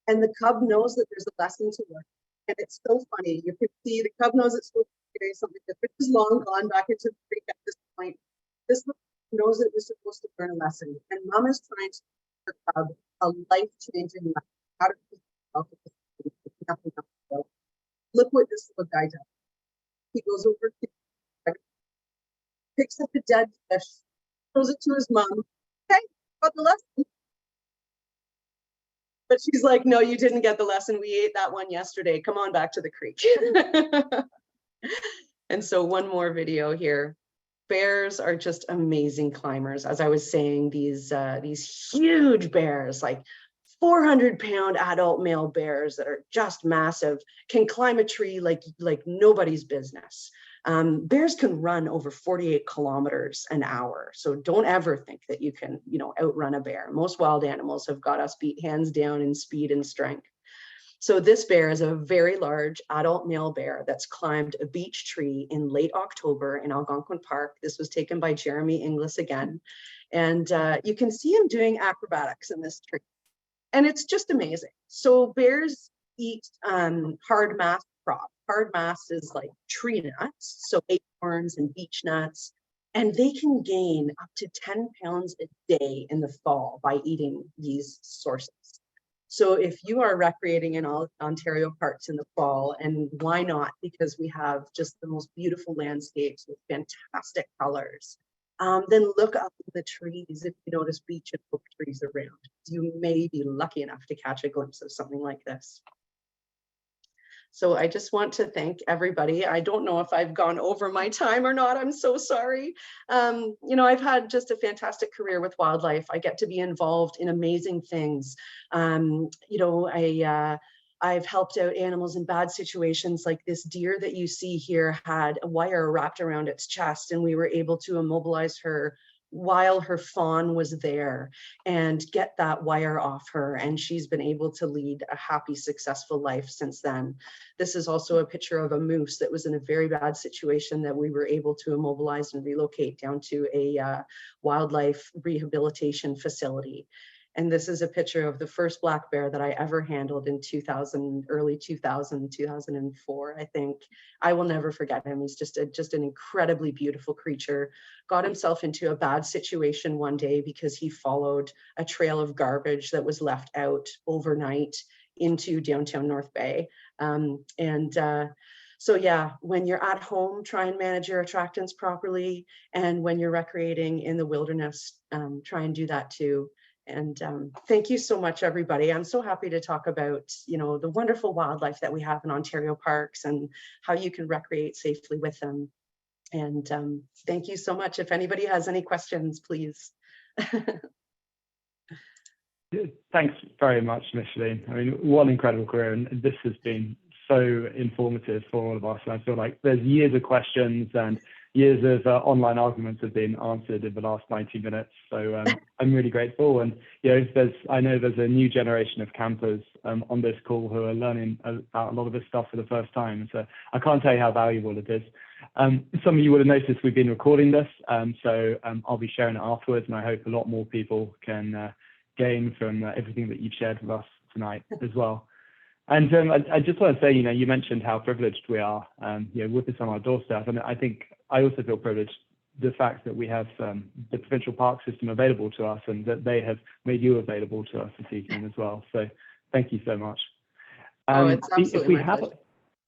And the cub knows that there's a lesson to learn. And it's so funny. You can see the cub knows it's supposed to be something. The fish is long gone back into the creek at this point. This knows that we're supposed to learn a lesson. And mom is trying to teach her cub a life-changing lesson. How to teach nothing else. Look what this little guy does. He goes over to, picks up the dead fish, throws it to his mom. Okay, got the lesson. But she's like, no, you didn't get the lesson. We ate that one yesterday. Come on back to the creek. And so one more video here. Bears are just amazing climbers. As I was saying, these huge bears, like 400-pound adult male bears that are just massive, can climb a tree like nobody's business. Bears can run over 48 kilometers an hour. So don't ever think that you can, outrun a bear. Most wild animals have got us beat hands down in speed and strength. So this bear is a very large adult male bear that's climbed a beech tree in late October in Algonquin Park. This was taken by Jeremy Inglis again. And you can see him doing acrobatics in this tree. And it's just amazing. So bears eat hard mast crops. Hard mast is like tree nuts, so acorns and beech nuts. And they can gain up to 10 pounds a day in the fall by eating these sources. So if you are recreating in all Ontario parks in the fall, and why not? Because we have just the most beautiful landscapes with fantastic colors. Then look up the trees if you notice beech and oak trees around. You may be lucky enough to catch a glimpse of something like this. So I just want to thank everybody. I don't know if I've gone over my time or not. I'm so sorry. You know, I've had just a fantastic career with wildlife. I get to be involved in amazing things. You know, I've helped out animals in bad situations, like this deer that you see here had a wire wrapped around its chest, and we were able to immobilize her while her fawn was there and get that wire off her. And she's been able to lead a happy, successful life since then. This is also a picture of a moose that was in a very bad situation that we were able to immobilize and relocate down to a wildlife rehabilitation facility. And this is a picture of the first black bear that I ever handled in 2000, early 2000, 2004, I think. I will never forget him. He's just an incredibly beautiful creature. Got himself into a bad situation one day because he followed a trail of garbage that was left out overnight into downtown North Bay. So yeah, when you're at home, try and manage your attractants properly. And when you're recreating in the wilderness, try and do that too. And thank you so much, everybody. I'm so happy to talk about, you know, the wonderful wildlife that we have in Ontario parks and how you can recreate safely with them. And thank you so much. If anybody has any questions, please. Thanks very much, Micheline. I mean, what an incredible career. And this has been so informative for all of us. And I feel like there's years of questions and years of online arguments have been answered in the last 90 minutes. So I'm really grateful. And you know, I know there's a new generation of campers on this call who are learning about a lot of this stuff for the first time. So I can't tell you how valuable it is. Some of you would have noticed we've been recording this. So I'll be sharing it afterwards, and I hope a lot more people can gain from everything that you've shared with us tonight as well. And I just want to say, you know, you mentioned how privileged we are, you know, with this on our doorstep. And I think I also feel privileged the fact that we have the provincial park system available to us, and that they have made you available to us this evening as well. So thank you so much. Oh, it's absolutely my pleasure.